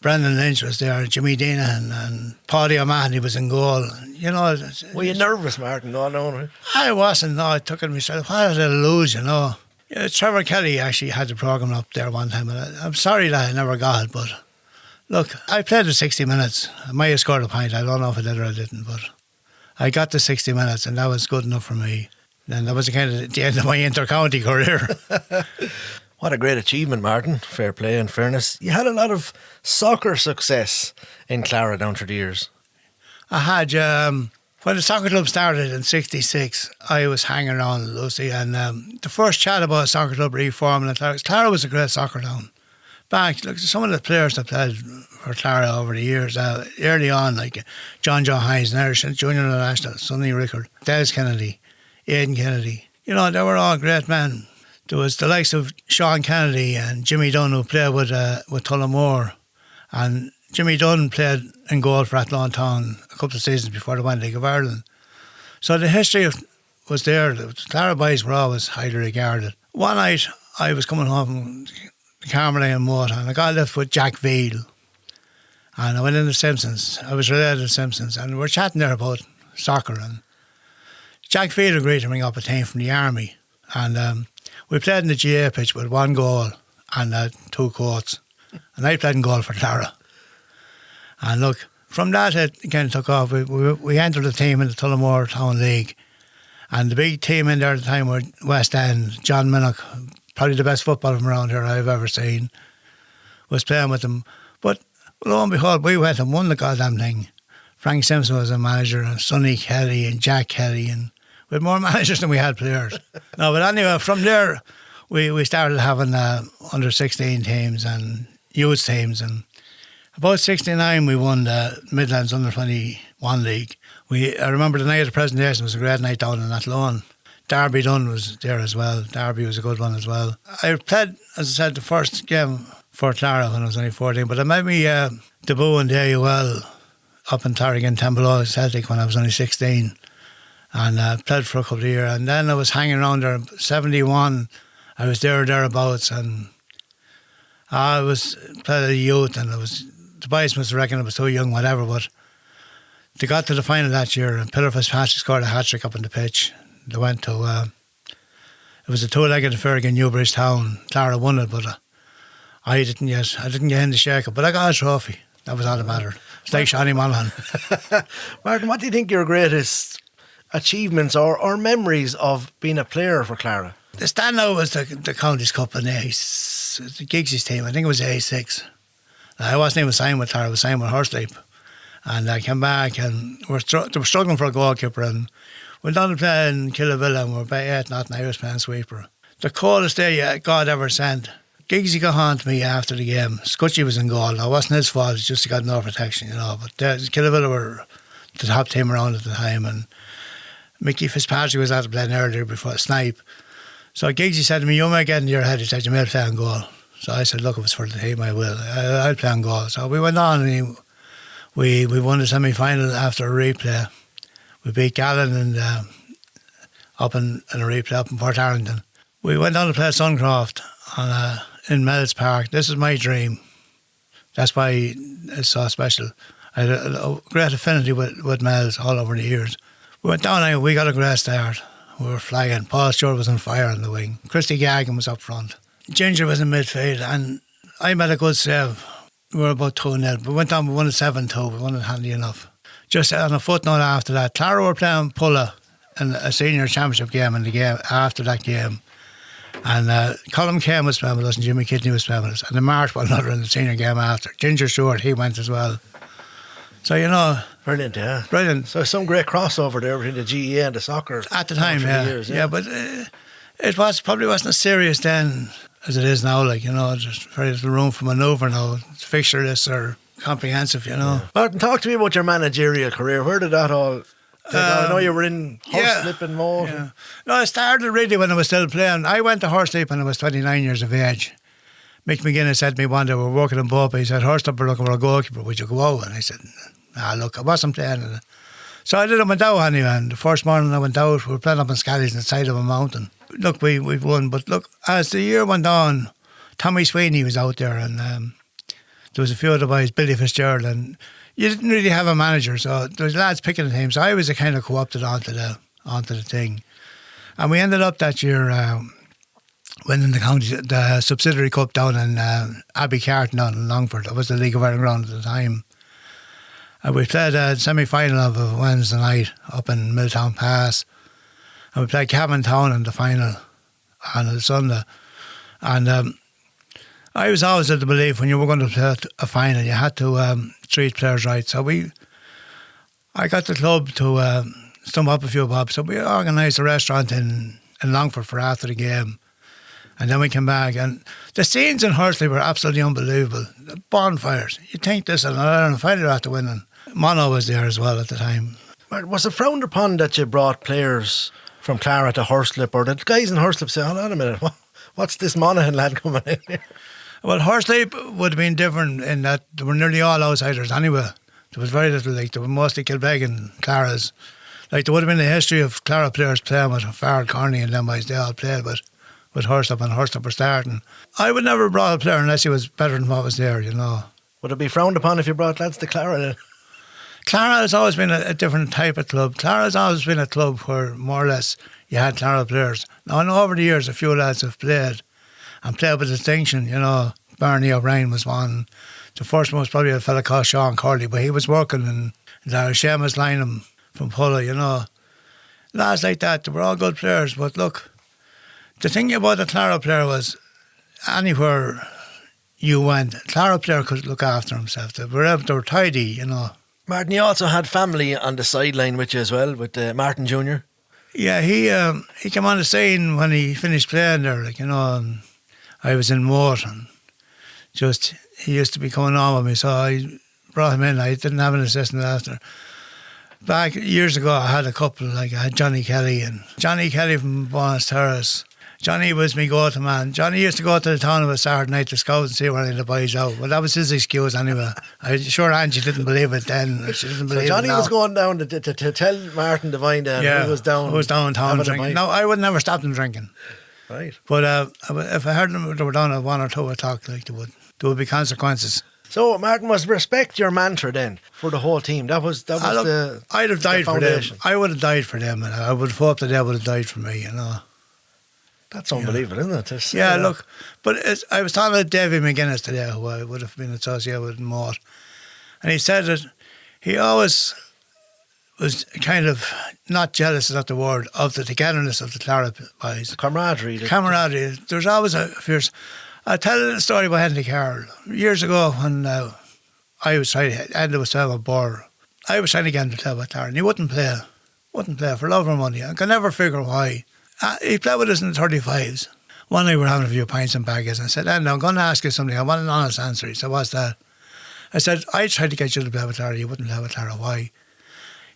Brendan Lynch was there, Jimmy Dean and Paddy O'Mahony was in goal. You know. Were you nervous, Martin? No. I wasn't. No, I took it myself. What did I lose? You know. Yeah, Trevor Kelly actually had the programme up there one time, and I'm sorry that I never got it, but. Look, I played the 60 minutes. I might have scored a point. I don't know if I did or I didn't, but I got the 60 minutes and that was good enough for me. And that was kind of the end of my inter-county career. What a great achievement, Martin. Fair play and fairness. You had a lot of soccer success in Clara down through the years. I had, when the soccer club started in 66, I was hanging around Lucy, and the first chat about a soccer club reforming in Clara was a great soccer town. Back, look, some of the players that played for Clara over the years, early on, like John Hines, Irish Junior International, Sonny Rickard, Des Kennedy, Aidan Kennedy. You know, they were all great men. There was the likes of Sean Kennedy and Jimmy Dunn, who played with Tullamore. And Jimmy Dunn played in goal for Athlone Town a couple of seasons before they won the League of Ireland. So the history was there. The Clara boys were always highly regarded. One night, I was coming home from Carmelay and Moat, and I got a lift with Jack Veal, and I went in the Simpsons. I was related to the Simpsons, and we were chatting there about soccer, and Jack Veal agreed to bring up a team from the army, and we played in the GA pitch with 1 goal and 2 courts, and I played in goal for Clara. And look, from that it again took off. We entered the team in the Tullamore Town League, and the big team in there at the time were West End. John Minnock, probably the best footballer from around here I've ever seen, was playing with them. But lo and behold, we went and won the goddamn thing. Frank Simpson was a manager, and Sonny Kelly and Jack Kelly, and we had more managers than we had players. No, but anyway, from there we started having under-16 teams and youth teams, and about 69 we won the Midlands Under-21 League. I remember the night of the presentation was a great night down in Athlone. Darby Dunn was there as well. Darby was a good one as well. I played, as I said, the first game for Clara when I was only 14, but I made me debut in the AUL up in Tarragon, Temple Celtic when I was only 16, and played for a couple of years. And then I was hanging around there. 71, I was there or thereabouts, and I was played a youth, and the boys must have reckoned I was too young, whatever, but they got to the final that year, and Pillar Fitzpatrick scored a hat-trick up in the pitch. They went to, it was a 2-legged affair against Newbridge Town. Clara won it, but I didn't get in the shake up, but I got a trophy. That was all that mattered. It's like Shani Monaghan. Martin, what do you think your greatest achievements or memories of being a player for Clara? The standout was the Counties Cup in the Gigsy's team. I think it was A6. I wasn't even signed with Clara, I was signed with Horsleyp. And I came back and they were struggling for a goalkeeper, and went down to play in Killavilla and we were by 8-0 and I was playing sweeper. The coldest day God ever sent. Giggsy got on to me after the game. Scutchy was in goal. Now, it wasn't his fault, it's just he got no protection, you know. But Killavilla were the top team around at the time, and Mickey Fitzpatrick was out to playing earlier before Snipe. So Giggsy said to me, "You might get into your head," he said, "you may play in goal." So I said, "Look, if it's for the team, I will. I'll play in goal." So we went on and we won the semi-final after a replay. We beat Gallen up in a replay up in Port Arlington. We went on to play Suncroft in Mells Park. This is my dream. That's why it's so special. I had a great affinity with Mells all over the years. We went down and we got a great start. We were flying. Paul Stewart was on fire on the wing. Christy Gagan was up front. Ginger was in midfield, and I made a good save. We were about 2-0. We went down, we won it 7-2. We won it handy enough. Just on a footnote after that, Clara were playing Pulla in a senior championship game, in the game after that game. And Colin Kane was playing with us and Jimmy Kidney was playing with us. And the March was another in the senior game after. Ginger Stewart, he went as well. So, you know... Brilliant, yeah. Brilliant. So some great crossover there between the GEA and the soccer. At the time, yeah. Years, yeah. But it probably wasn't as serious then as it is now. Like, you know, there's very little room for manoeuvre now. It's fixtureless or comprehensive, you know. Yeah. Martin, talk to me about your managerial career. Where did that all... I know you were in Horslip and Moat. Yeah. No, I started really when I was still playing. I went to Horslip when I was 29 years of age. Mick McGuinness said to me one day, we were working in Bopa, he said, Horslip are looking for a goalkeeper, would you go out? And I said, look, I wasn't playing. So I went out anyway, and the first morning I went out, we were playing up in Scallies on the side of a mountain. Look, we won, but look, as the year went on, Tommy Sweeney was out there, and there was a few other boys, Billy Fitzgerald, and you didn't really have a manager, so there was lads picking the team. So I was a kind of co-opted onto the thing. And we ended up that year winning the subsidiary cup down in Abbey Carton down in Longford. That was the League of Ireland ground at the time. And we played a semi-final of a Wednesday night up in Milltown Pass. And we played Cavan Town in the final on a Sunday. And I was always of the belief when you were going to play a final, you had to treat players right. So I got the club to stump up a few bob. So we organised a restaurant in Longford for after the game. And then we came back. And the scenes in Horsley were absolutely unbelievable. The bonfires. You'd think this and Ireland final after winning. Mono was there as well at the time. Was it frowned upon that you brought players from Clara to Horslip, or did the guys in Horslip say, hold on a minute, what's this Monaghan lad coming in here? Well, Horslip would have been different in that they were nearly all outsiders anyway. There was very little, like, they were mostly Kilbeg and Claras. Like, there would have been a history of Clara players playing with Farrell Corney and them boys, they all played with Horslip, and Horslip were starting. I would never have brought a player unless he was better than what was there, you know. Would it be frowned upon if you brought lads to Clara then? Clara has always been a different type of club. Clara has always been a club where more or less you had Clara players. Now, I know over the years a few lads have played and played with distinction, you know. Barney O'Brien was one. The first one was probably a fella called Sean Corley, but he was working in Seamus Lynham from Pulla, you know. Lads like that, they were all good players, but look, the thing about a Clara player was anywhere you went, a Clara player could look after himself. They were tidy, you know. Martin, you also had family on the sideline with you as well, with Martin Jr. Yeah, he came on the scene when he finished playing there, like, you know, and I was in Moat, and just, he used to be coming on with me, so I brought him in. I didn't have an assistant after. Back years ago, I had a couple, like I had Johnny Kelly from Bonus Terrace. Johnny was me go-to man. Johnny used to go to the town of a Saturday night to scout and see where the boys out. Well, that was his excuse anyway. I'm sure Angie didn't believe it then. She didn't believe Johnny it now. was going down to tell Martin Devine then who was downtown drinking. No, I would never stop them drinking. Right. But if I heard them, they were down at 1 or 2 o'clock, like there would be consequences. So, Martin, was respect your mantra then for the whole team? That was I'd have died for them. I would have died for them, and I would have hoped that they would have died for me, you know. That's unbelievable, isn't it? Yeah, look, but I was talking to Davy McGuinness today, who I would have been associated with in Moat, and he said that he always was kind of, not jealous is not the word, of the togetherness of the Clara boys. Camaraderie. There's always a fierce... I'll tell you a story about Henry Carroll. Years ago when I was trying to, Andy was to have a bar, I was trying to get him to play with Clara, and he wouldn't play for love or money. I could never figure why. He played with us in the 35s. One night we were having a few pints and baggies, and I said, Andy, I'm going to ask you something. I want an honest answer. He said, what's that? I said, I tried to get you to play with Clara. You wouldn't play with Clara. Why?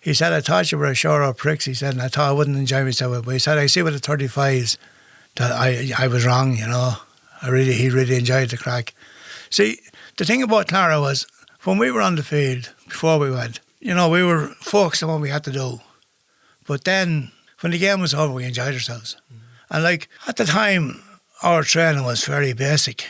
He said, I thought you were a sure pricks. He said, and I thought I wouldn't enjoy myself. But he said, I see with the 35s that I was wrong, you know. He really enjoyed the crack. See, the thing about Clara was, when we were on the field, before we went, you know, we were focused on what we had to do. But then, when the game was over, we enjoyed ourselves. And like, at the time, our training was very basic.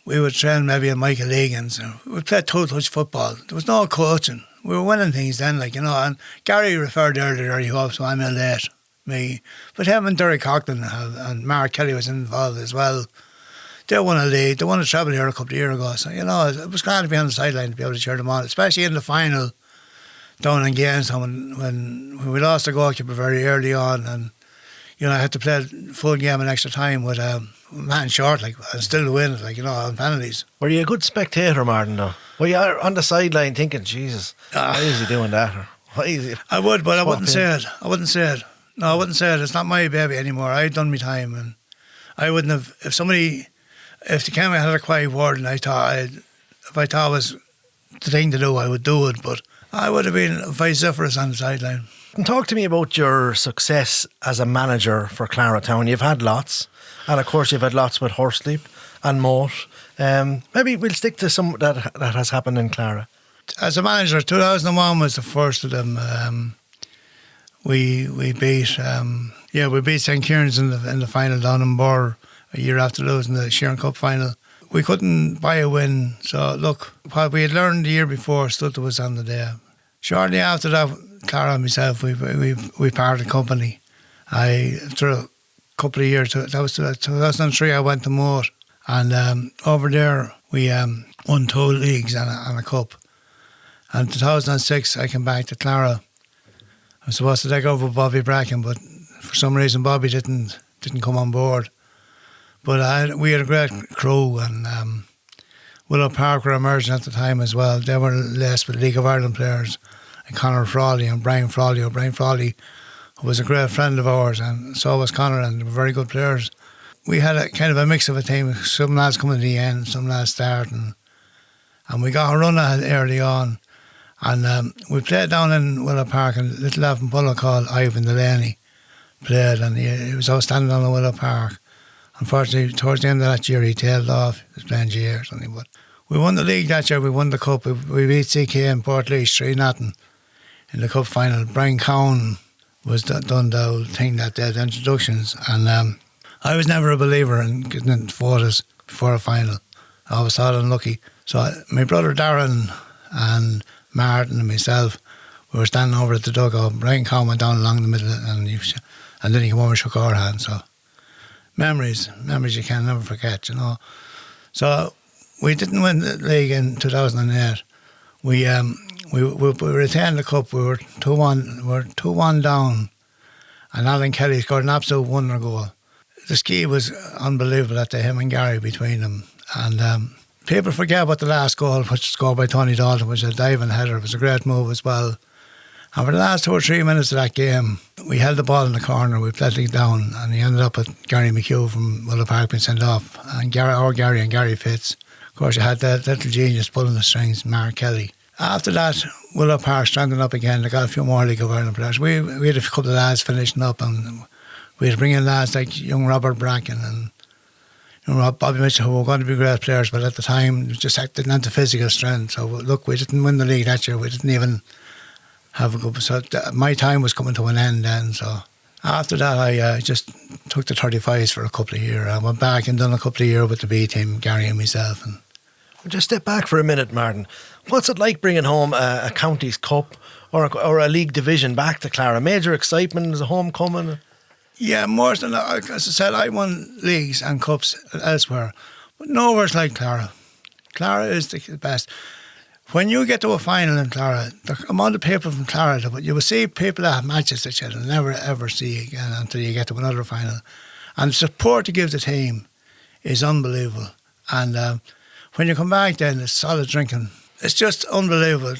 We would train maybe in Michael Egan's. We'd play two-touch football. There was no coaching. We were winning things then, like, you know. And Gary referred earlier, he hopes, so I'm in late, me. But him and Derry Coughlin and Mark Kelly was involved as well. They won a league. They won a treble here a couple of years ago. So, you know, it was glad to be on the sideline to be able to cheer them on, especially in the final. down in Gainestown when we lost the goalkeeper very early on, and I had to play a full game in extra time with a man short, and still win it, on penalties. Were you a good spectator, Martin, though? Were you on the sideline thinking, Jesus, why is he doing that? Or why is he... I would, but I wouldn't say it. No, I wouldn't say it. It's not my baby anymore. I'd done my time, and I wouldn't have... If the camera had a quiet word and if I thought it was the thing to do, I would do it, but I would have been vociferous on the sideline. And talk to me about your success as a manager for Clara Town. You've had lots, and of course you've had lots with Horsley and Moat. Maybe we'll stick to some that has happened in Clara. As a manager, 2001 was the first of them. We beat St. Kieran's in the final down in Burr a year after losing the Sheeran Cup final. We couldn't buy a win, so look, what we had learned the year before stood to us on the day. Shortly after that, Clara and myself, we parted company. After a couple of years, that was 2003, I went to Moat, and over there we won 2 leagues and a cup. And 2006, I came back to Clara. I was supposed to take over Bobby Bracken, but for some reason Bobby didn't come on board. But we had a great crew, and Willow Park were emerging at the time as well. They were laced with League of Ireland players, and Conor Frawley and Brian Frawley. Brian Frawley was a great friend of ours, and so was Conor, and they were very good players. We had a kind of a mix of a team. Some lads coming to the end, some lads starting, and we got a run at it early on. And we played down in Willow Park, and a little lad from Bullock called Ivan Delaney played, and he was outstanding on the Willow Park. Unfortunately, towards the end of that year, he tailed off. He was playing GA or something. But we won the league that year. We won the cup. We beat CK in Portlaoise 3-0 in the cup final. Brian Cowan was done the whole thing that day, the introductions. And I was never a believer in getting in photos before a final. I always thought unlucky. So my brother Darren and Martin and myself, we were standing over at the dugout. Brian Cowan went down along the middle, and then he came over and shook our hand. So memories you can never forget, So we didn't win the league in 2008. We retained the cup. We were 2-1 down, and Alan Kelly scored an absolute wonder goal. The ski was unbelievable at him and Gary between them, and people forget about the last goal, which was scored by Tony Dalton, which was a diving header. It was a great move as well. And for the last 2 or 3 minutes of that game, we held the ball in the corner, we played it down, and he ended up with Gary McHugh from Willow Park being sent off, and Gary Fitz. Of course, you had that little genius pulling the strings, Mark Kelly. After that, Willow Park strengthened up again. They got a few more League of Ireland players. We had a couple of lads finishing up, and we had to bring in lads like young Robert Bracken and Bobby Mitchell, who were going to be great players, but at the time, just didn't have the physical strength. So, look, we didn't win the league that year. We didn't even have a good... So, my time was coming to an end then. So, after that, I just took the 35s for a couple of years. I went back and done a couple of years with the B team, Gary and myself. And just step back for a minute, Martin. What's it like bringing home a county's cup or a league division back to Clara? Major excitement as a homecoming? Yeah, more than that. As I said, I won leagues and cups elsewhere, but nowhere's like Clara. Clara is the best. When you get to a final in Clara, the amount of people from Clara, you will see people at matches that you'll never ever see again until you get to another final. And the support you give the team is unbelievable. And when you come back then, it's solid drinking. It's just unbelievable.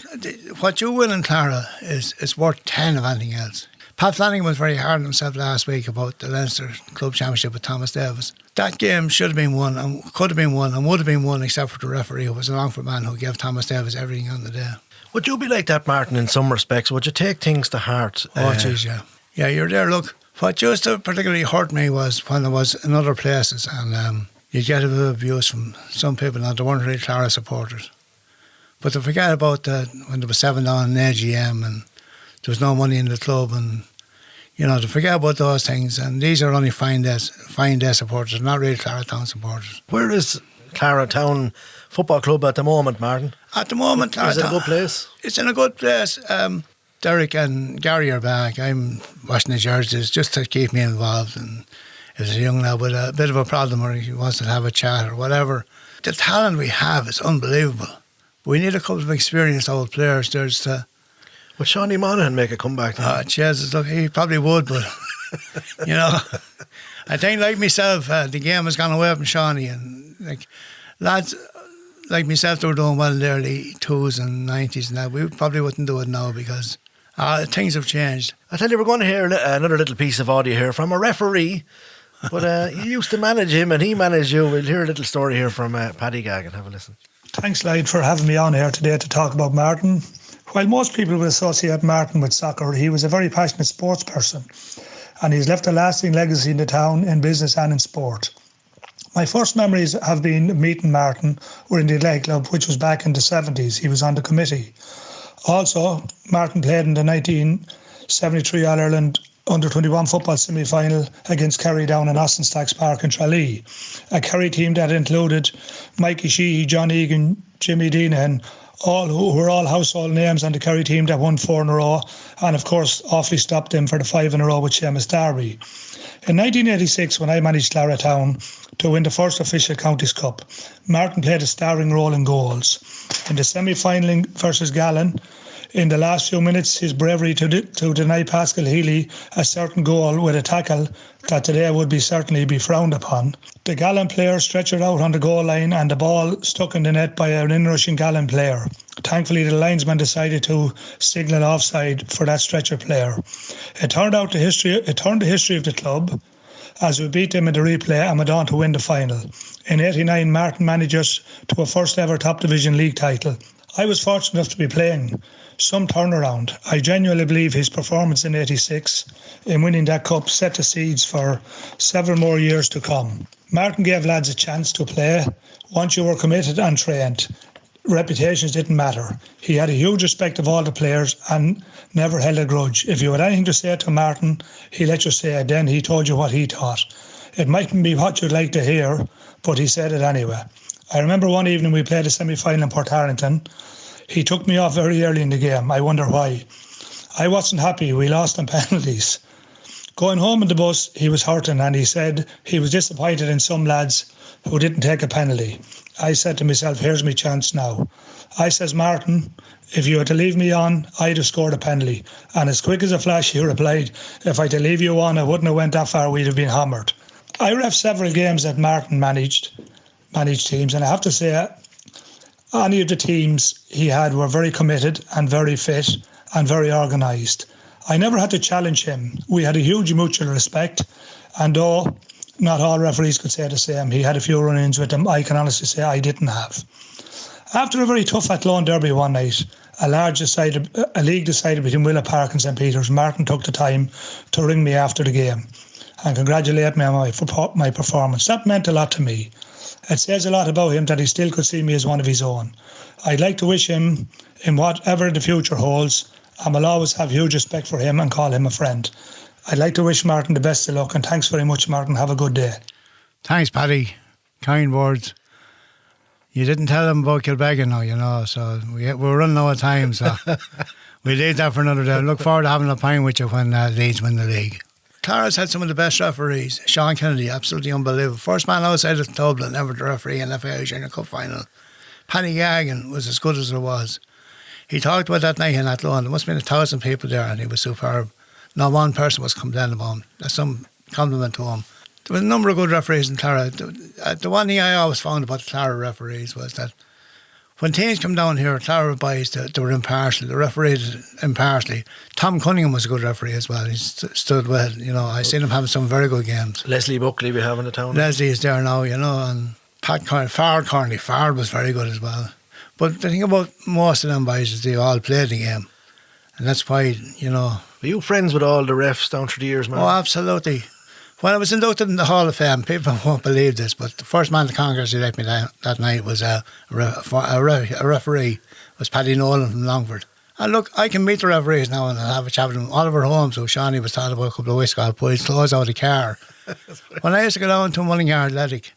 What you win in Clara is worth 10 of anything else. Pat Flanagan was very hard on himself last week about the Leinster Club Championship with Thomas Davis. That game should have been won and could have been won and would have been won except for the referee, who was a Longford man who gave Thomas Davis everything on the day. Would you be like that, Martin, in some respects? Would you take things to heart? Oh, jeez, yeah. Yeah, you're there. Look, what used to particularly hurt me was when I was in other places and you'd get a bit of abuse from some people. Now, they weren't really Clara supporters. But to forget about when there was 7 down in AGM and there was no money in the club, and to forget about those things. And these are only fine day supporters, not really Clara Town supporters. Where is Clara Town Football Club at the moment, Martin? At the moment, Clara is it a good place? It's in a good place. Derek and Gary are back. I'm washing the jerseys just to keep me involved. And if there's a young lad with a bit of a problem or he wants to have a chat or whatever, the talent we have is unbelievable. We need a couple of experienced old players there to... Would Shawnee Monaghan make a comeback? Jesus, look, he probably would, but, I think like myself, the game has gone away from Shawnee, and like lads like myself, they were doing well in the early 2s and 90s and that. We probably wouldn't do it now because things have changed. I tell you, we're going to hear another little piece of audio here from a referee, but you used to manage him and he managed you. We'll hear a little story here from Paddy Gaggan. Have a listen. Thanks, Lloyd, for having me on here today to talk about Martin. While most people would associate Martin with soccer, he was a very passionate sports person, and he's left a lasting legacy in the town, in business and in sport. My first memories have been meeting Martin were in the Lake Club, which was back in the 70s. He was on the committee. Also, Martin played in the 1973 All-Ireland Under-21 football semi-final against Kerry down in Austin Stacks Park in Tralee. A Kerry team that included Mikey Sheehy, John Egan, Jimmy Deanahan, who were all household names on the Kerry team that won 4 in a row, and of course awfully stopped them for the 5 in a row with Seamus Darby. In 1986, when I managed Clara Town to win the first official Counties Cup, Martin played a starring role in goals. In the semi-final versus Gallen, in the last few minutes, his bravery to deny Pascal Healy a certain goal with a tackle that today would certainly be frowned upon. The Gallen player stretched out on the goal line and the ball stuck in the net by an inrushing Gallen player. Thankfully, the linesman decided to signal offside for that stretcher player. It turned the history of the club as we beat them in the replay and went on to win the final. In '89, Martin managed us to a first ever top division league title. I was fortunate enough to be playing some turnaround. I genuinely believe his performance in '86 in winning that cup set the seeds for several more years to come. Martin gave lads a chance to play. Once you were committed and trained, reputations didn't matter. He had a huge respect of all the players and never held a grudge. If you had anything to say to Martin, he let you say it. Then he told you what he thought. It mightn't be what you'd like to hear, but he said it anyway. I remember one evening we played a semi-final in Portarlington. He took me off very early in the game. I wonder why. I wasn't happy. We lost on penalties. Going home in the bus, he was hurting and he said he was disappointed in some lads who didn't take a penalty. I said to myself, here's my chance now. I says, Martin, if you had to leave me on, I'd have scored a penalty. And as quick as a flash, he replied, if I'd to leave you on, I wouldn't have went that far, we'd have been hammered. I ref several games that Martin managed teams, and I have to say, any of the teams he had were very committed and very fit and very organised. I never had to challenge him. We had a huge mutual respect, and though not all referees could say the same, he had a few run-ins with them, I can honestly say I didn't have. After a very tough Athlone derby one night, a league decided between Willa Park and St Peter's, Martin took the time to ring me after the game and congratulate me on my performance. That meant a lot to me. It says a lot about him that he still could see me as one of his own. I'd like to wish him, in whatever the future holds, and will always have huge respect for him and call him a friend. I'd like to wish Martin the best of luck, and thanks very much, Martin. Have a good day. Thanks, Paddy. Kind words. You didn't tell him about Kilbeggan now, so we're running out of time, so we'll leave that for another day. Look forward to having a pint with you when Leeds win the league. Clara's had some of the best referees. Sean Kennedy, absolutely unbelievable. First man outside of Dublin ever to referee an FA Junior Cup final. Paddy Gaggan was as good as there was. He talked about that night in Athlone. There must have been 1,000 people there and he was superb. Not one person was complaining about him. That's some compliment to him. There was a number of good referees in Clara. The one thing I always found about the Clara referees was that when teams come down here, Clara boys, they were impartial. They refereed impartially. Tom Cunningham was a good referee as well. He stood well. I seen him having some very good games. Leslie Buckley we have in the town. Leslie is there now, and Pat Corney. Fard was very good as well. But the thing about most of them boys is they all played the game. And that's why, Were you friends with all the refs down through the years, man? Oh, absolutely. When I was inducted in the Hall of Fame, people won't believe this, but the first man to congratulate me that night was a referee, was Paddy Nolan from Longford. And look, I can meet the referees now and I'll have a chat with them. Oliver Holmes, who Shawnee was talking about a couple of weeks ago, I'll pull his clothes out of the car. When I used to go down to Mullingar Athletic,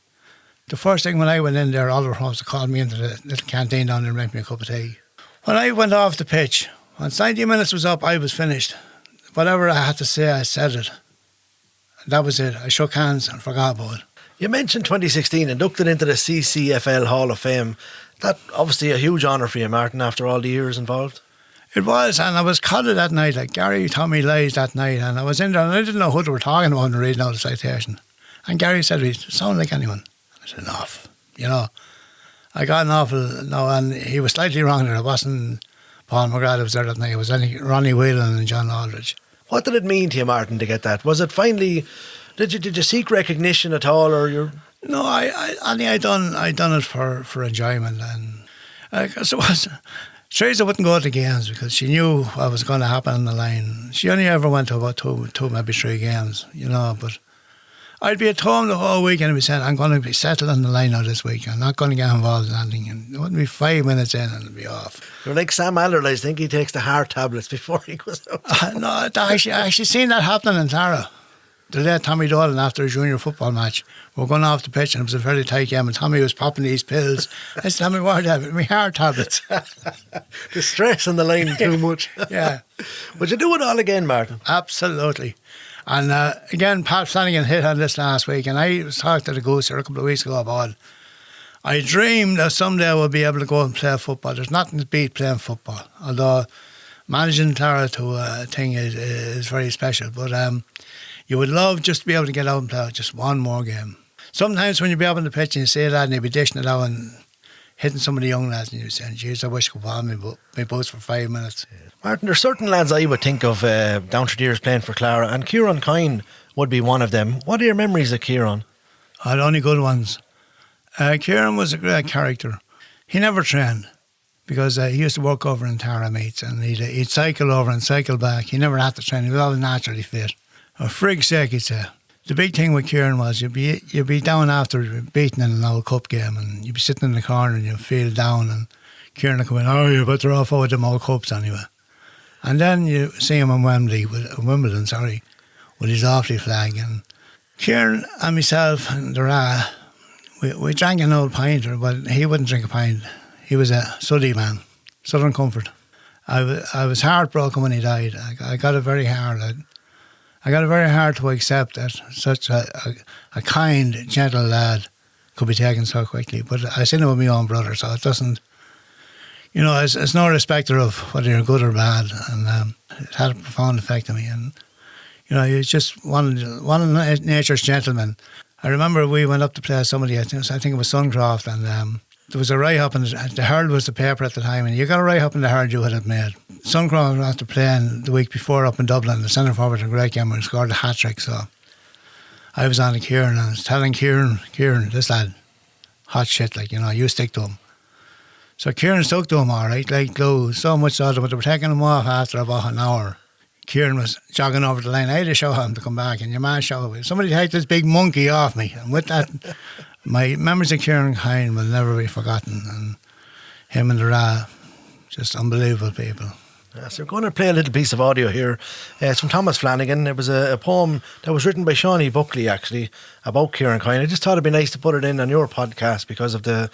the first thing when I went in there, Oliver Holmes called me into the little canteen down there and make me a cup of tea. When I went off the pitch, once 90 minutes was up, I was finished. Whatever I had to say, I said it. That was it. I shook hands and forgot about it. You mentioned 2016, inducted into the CCFL Hall of Fame. That obviously a huge honour for you, Martin, after all the years involved. It was, and I was codded that night. Like Gary told me lies that night, and I was in there, and I didn't know who they were talking about and reading out the citation. And Gary said to me, "Sound like anyone?" I said, "Enough." You know, I got an awful no, and he was slightly wrong there. It wasn't Paul McGrath who was there that night. It was Ronnie Whelan and John Aldridge. What did it mean to you, Martin, to get that? Was it finally? Did you seek recognition at all, or you? No, I done it for enjoyment, and because it was. Teresa wouldn't go to the games because she knew what was going to happen on the line. She only ever went to about two, maybe 3 games, you know. But I'd be at home the whole week and I'd be saying, "I'm going to be settled on the line now this week. I'm not going to get involved in anything." And it wouldn't be 5 minutes in and it'd be off. You're like Sam Allardyce. I think he takes the heart tablets before he goes out. No, I actually seen that happening in Clara. The late Tommy Dolan, after a junior football match, we were going off the pitch and it was a very tight game, and Tommy was popping these pills. I said, "Tommy, what are they? My heart tablets." The stress on the line too much. Yeah. Would you do it all again, Martin? Absolutely. And again, Pat Flanagan hit on this last week, and I was talking to the Goose here a couple of weeks ago about it. I dreamed that someday I would be able to go and play football. There's nothing to beat playing football, although managing Clara to a thing is very special. But you would love just to be able to get out and play just one more game. Sometimes when you be up on the pitch and you see that and you be dishing it out and hitting some of the young lads and you're saying, "Geez, I wish I could follow my boots for 5 minutes." Martin, there's certain lads I would think of down through the years playing for Clara, and Kieran Kine would be one of them. What are your memories of Kieran? I had only good ones. Kieran was a great character. He never trained because he used to work over in Tara meets, and he'd cycle over and cycle back. He never had to train. He was always naturally fit. For frig's sake, he'd say. The big thing with Kieran was you'd be down after beating in an old cup game, and you'd be sitting in the corner and you'd feel down, and Kieran would come in, "Oh, you're better off out of them old cups anyway." And then you see him in Wimbledon, with his Offaly flag. And Kieran and myself and the we drank an old pinter, but he wouldn't drink a pint. He was a Suddy man, Southern Comfort. I was heartbroken when he died. I got it very hard. I got it very hard to accept that such a kind, gentle lad could be taken so quickly. But I seen him with my own brother, so it doesn't, you know, it's no respecter of whether you're good or bad. And it had a profound effect on me. And, you know, he was just one of nature's gentlemen. I remember we went up to play somebody, I think it was Suncroft, and there was a write-up, and the Herald was the paper at the time, and you got a write-up in the Herald you had it made. Suncroft was after playing the week before up in Dublin, the centre forward in a great game, and scored a hat-trick, so I was on to Kieran, and I was telling Kieran, "This lad, hot shit, like, you know, you stick to him." So Kieran stuck to him all right, like glue, so much so that they were taking him off after about an hour. Kieran was jogging over the line. I had to show him to come back, and your man showed me. Somebody take this big monkey off me, and with that, my memories of Kieran Kine will never be forgotten. And him and the Ra, just unbelievable people. So we're going to play a little piece of audio here. It's from Thomas Flanagan. It was a poem that was written by Shawnee Buckley, actually, about Kieran Kine. I just thought it'd be nice to put it in on your podcast because of the,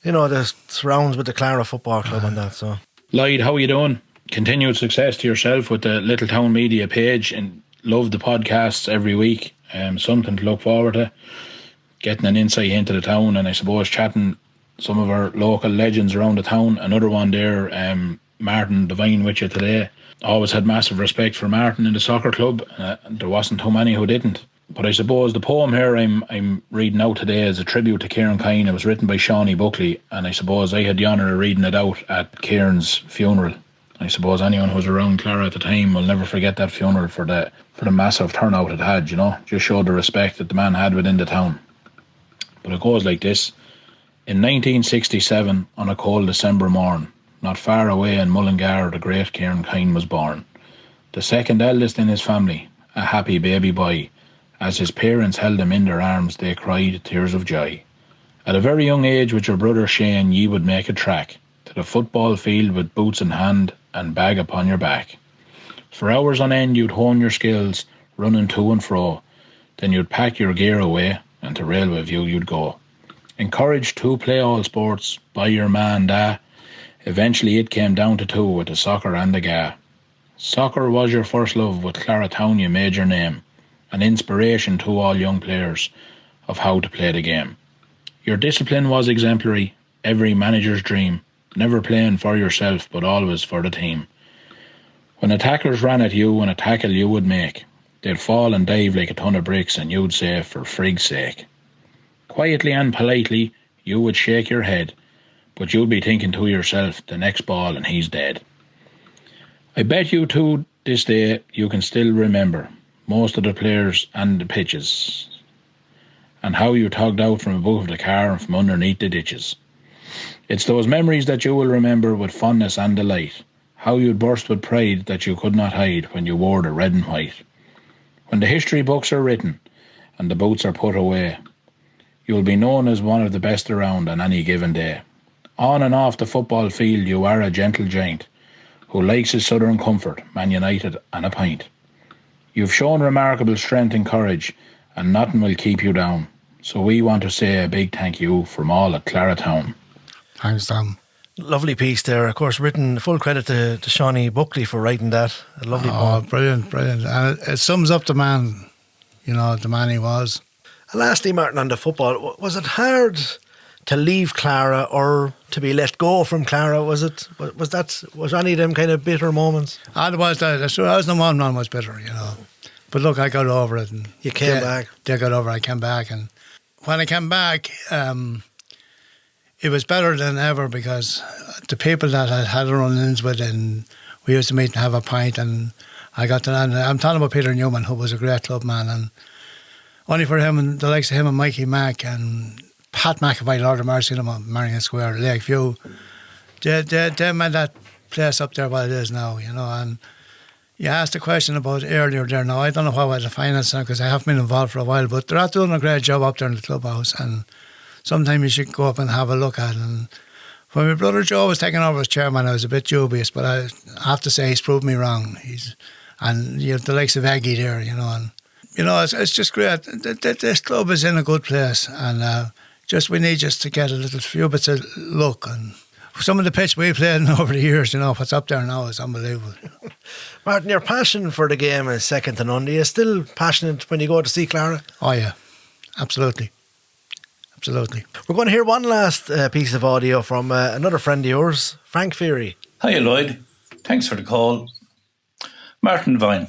you know, the surrounds with the Clara Football Club and that. So, Lloyd, how are you doing? Continued success to yourself with the Little Town Media page, and love the podcasts every week. Something to look forward to. Getting an insight into the town, and I suppose chatting some of our local legends around the town. Another one there, Martin Devine with you today. Always had massive respect for Martin in the soccer club. There wasn't too many who didn't. But I suppose the poem here I'm reading out today is a tribute to Kieran Kine. It was written by Shawnee Buckley, and I suppose I had the honour of reading it out at Kieran's funeral. I suppose anyone who was around Clara at the time will never forget that funeral for the massive turnout it had, you know. Just showed the respect that the man had within the town. But it goes like this. In 1967, on a cold December morn, not far away in Mullingar, the great Kieran Kine was born. The second eldest in his family, a happy baby boy. As his parents held him in their arms, they cried tears of joy. At a very young age with your brother Shane, ye would make a track to the football field with boots in hand and bag upon your back. For hours on end you'd hone your skills, running to and fro. Then you'd pack your gear away, and to Railway View you'd go. Encouraged to play all sports by your ma and da, eventually it came down to two with the soccer and the ga. Soccer was your first love, with Clara Town you made your name, an inspiration to all young players of how to play the game. Your discipline was exemplary, every manager's dream, never playing for yourself but always for the team. When attackers ran at you and a tackle you would make, they'd fall and dive like a ton of bricks and you'd say, for frig's sake. Quietly and politely, you would shake your head, but you'd be thinking to yourself, the next ball and he's dead. I bet you to this day you can still remember most of the players and the pitches, and how you tugged out from above the car and from underneath the ditches. It's those memories that you will remember with fondness and delight, how you'd burst with pride that you could not hide when you wore the red and white. When the history books are written and the boots are put away, you'll be known as one of the best around on any given day. On and off the football field you are a gentle giant who likes his southern comfort, Man United and a pint. You've shown remarkable strength and courage, and nothing will keep you down. So we want to say a big thank you from all at Clara Town. Thanks, Tom. Lovely piece there. Of course, written, full credit to Shawnee Buckley for writing that. A lovely poem. Brilliant. And it sums up the man, the man he was. And lastly, Martin, on the football, was it hard to leave Clara or to be let go from Clara? Was any of them kind of bitter moments? There was that. That's true. I was the one was bitter, But look, I got over it. And you came back? They got over it. I came back. And when I came back, it was better than ever because the people that I had run-ins with, and we used to meet and have a pint, and I got to know. I'm talking about Peter Newman, who was a great club man, and only for him and the likes of him and Mikey Mack and Pat McAvoy, Lord of Mercy, Marion Square, Lakeview, they made that place up there what it is now, and you asked a question about earlier there. Now, I don't know how I define it because I haven't been involved for a while, but they're not doing a great job up there in the clubhouse, and sometimes you should go up and have a look at it. And when my brother Joe was taking over as chairman, I was a bit dubious, but I have to say he's proved me wrong. And you have the likes of Aggie there, and it's just great. This club is in a good place, and we need just to get a little few bits of luck. And some of the pitch we played in over the years, what's up there now is unbelievable. Martin, your passion for the game is second to none. Are you still passionate when you go to see Clara? Oh yeah, absolutely. We're going to hear one last piece of audio from another friend of yours, Frank Feary. Hiya Lloyd, thanks for the call. Martin Devine,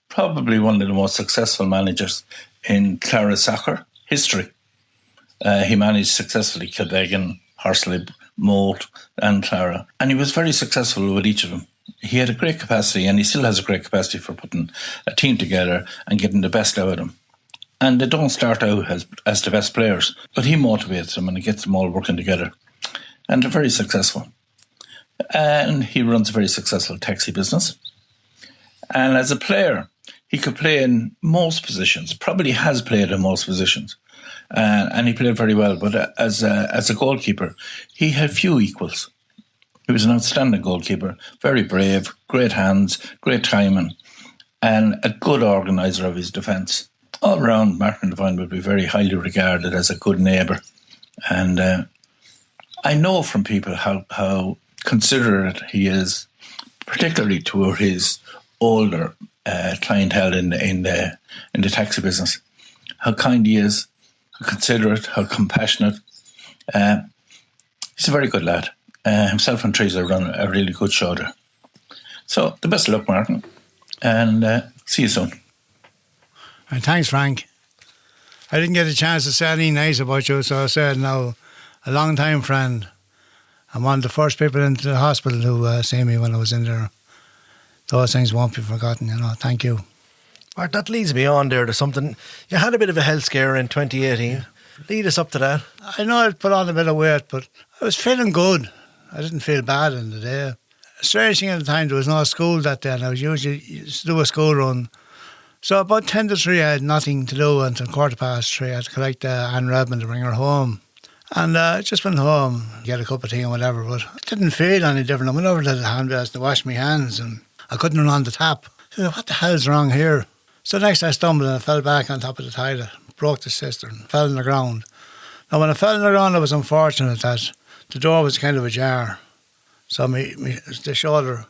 probably one of the most successful managers in Clara Soccer history. He managed successfully Kilbeggan, Horsley, Moult and Clara, and he was very successful with each of them. He had a great capacity, and he still has a great capacity for putting a team together and getting the best out of them. And they don't start out as the best players, but he motivates them and he gets them all working together. And they're very successful. And he runs a very successful taxi business. And as a player, he could play in most positions, probably has played in most positions. And he played very well. But as a goalkeeper, he had few equals. He was an outstanding goalkeeper, very brave, great hands, great timing, and a good organiser of his defence. All round, Martin Devine would be very highly regarded as a good neighbour. And I know from people how considerate he is, particularly toward his older clientele in the taxi business. How kind he is, how considerate, how compassionate. He's a very good lad. Himself and Teresa run a really good show there. So, the best of luck, Martin, and see you soon. And thanks, Frank. I didn't get a chance to say anything nice about you, so I said now, a long time friend. I'm one of the first people into the hospital who see me when I was in there. Those things won't be forgotten, Thank you. Mark, that leads me on there to something. You had a bit of a health scare in 2018. Lead us up to that. I know I'd put on a bit of weight, but I was feeling good. I didn't feel bad in the day. Strange thing at the time, there was no school that day, and I was usually used to do a school run. So about 10 to 3, I had nothing to do until 3:15. I had to collect Anne Redmond to bring her home. And I just went home, get a cup of tea and whatever, but it didn't feel any different. I went over to the handbells to wash my hands, and I couldn't run on the tap. I said, what the hell's wrong here? So next I stumbled and I fell back on top of the toilet, broke the cistern, fell on the ground. Now when I fell on the ground, I was unfortunate that the door was kind of ajar. So the shoulder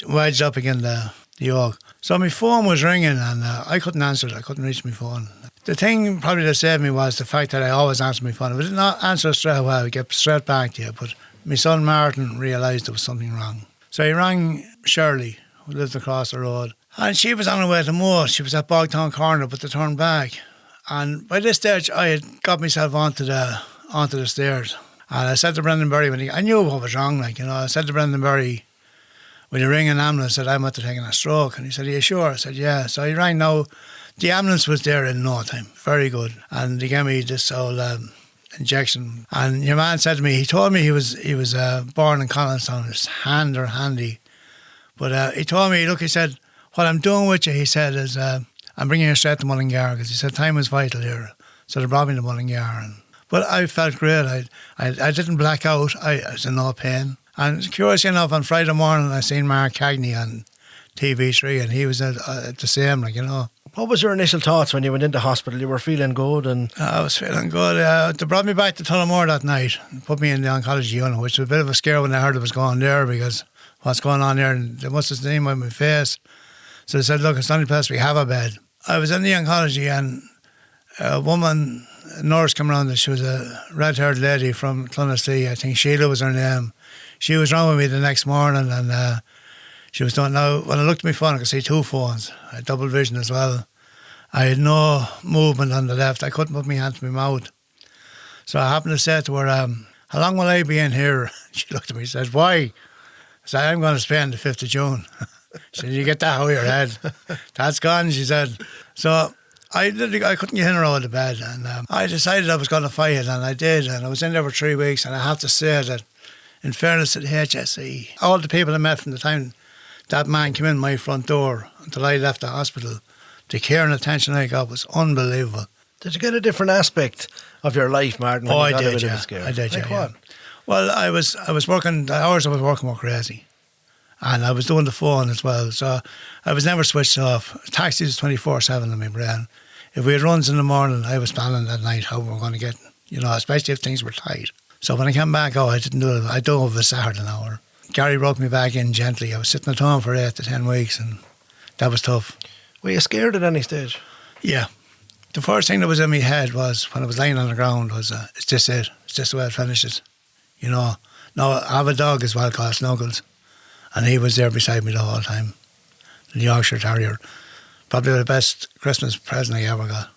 wedged up against the yoke. So my phone was ringing and I couldn't answer it. I couldn't reach my phone. The thing probably that saved me was the fact that I always answer my phone. If I did not answer straight away, I would get straight back to you. But my son Martin realised there was something wrong. So he rang Shirley, who lived across the road. And she was on her way to Moore. She was at Bogtown Corner, but they turned back. And by this stage, I had got myself onto the stairs. And I said to Brendan Berry, I knew what was wrong, I said to Brendan Berry, will you ring an ambulance? I said, I'm after taking a stroke. And he said, are you sure? I said, yeah. So he rang now. The ambulance was there in no time. Very good. And they gave me this old injection. And your man said to me, he told me he was born in Collinstown. His hand or handy. But he told me, look, he said, what I'm doing with you, he said, is I'm bringing you straight to Mullingar, because he said time is vital here. So they brought me to Mullingar. But I felt great. I didn't black out. I was in no pain. And curiously enough, on Friday morning, I seen Mark Cagney on TV3, and he was the same, What was your initial thoughts when you went into hospital? You were feeling good, and I was feeling good. They brought me back to Tullamore that night and put me in the oncology unit, which was a bit of a scare when I heard it was going there, because what's going on there, and they must have seen my face. So they said, look, it's the only place we have a bed. I was in the oncology, and a nurse came around, and she was a red-haired lady from Clonaslee. I think Sheila was her name. She was round with me the next morning, and she was doing, now, when I looked at my phone, I could see 2 phones. I had double vision as well. I had no movement on the left. I couldn't put my hand to my mouth. So I happened to say to her, how long will I be in here? She looked at me and said, why? I said, I'm going to Spain the 5th of June. She said, you get that out of your head. That's gone, she said. So I couldn't get in or out of the bed. And I decided I was going to fight it, and I did. And I was in there for 3 weeks, and I have to say that, in fairness to the HSE, all the people I met from the time that man came in my front door until I left the hospital, the care and attention I got was unbelievable. Did you get a different aspect of your life, Martin? Oh, I did, yeah. I did, like yeah. What? Well, I was working, the hours I was working were crazy. And I was doing the phone as well, so I was never switched off. Taxis was 24/7 in my brain. If we had runs in the morning, I was planning that night how we were going to get, especially if things were tight. So when I came back, I didn't do it. I dove a Saturday an hour. Gary broke me back in gently. I was sitting at home for 8 to 10 weeks, and that was tough. Were you scared at any stage? Yeah. The first thing that was in my head was, when I was lying on the ground, was, it's just it. It's just the way it finishes. Now, I have a dog as well called Snuggles, and he was there beside me the whole time. The Yorkshire Terrier. Probably the best Christmas present I ever got.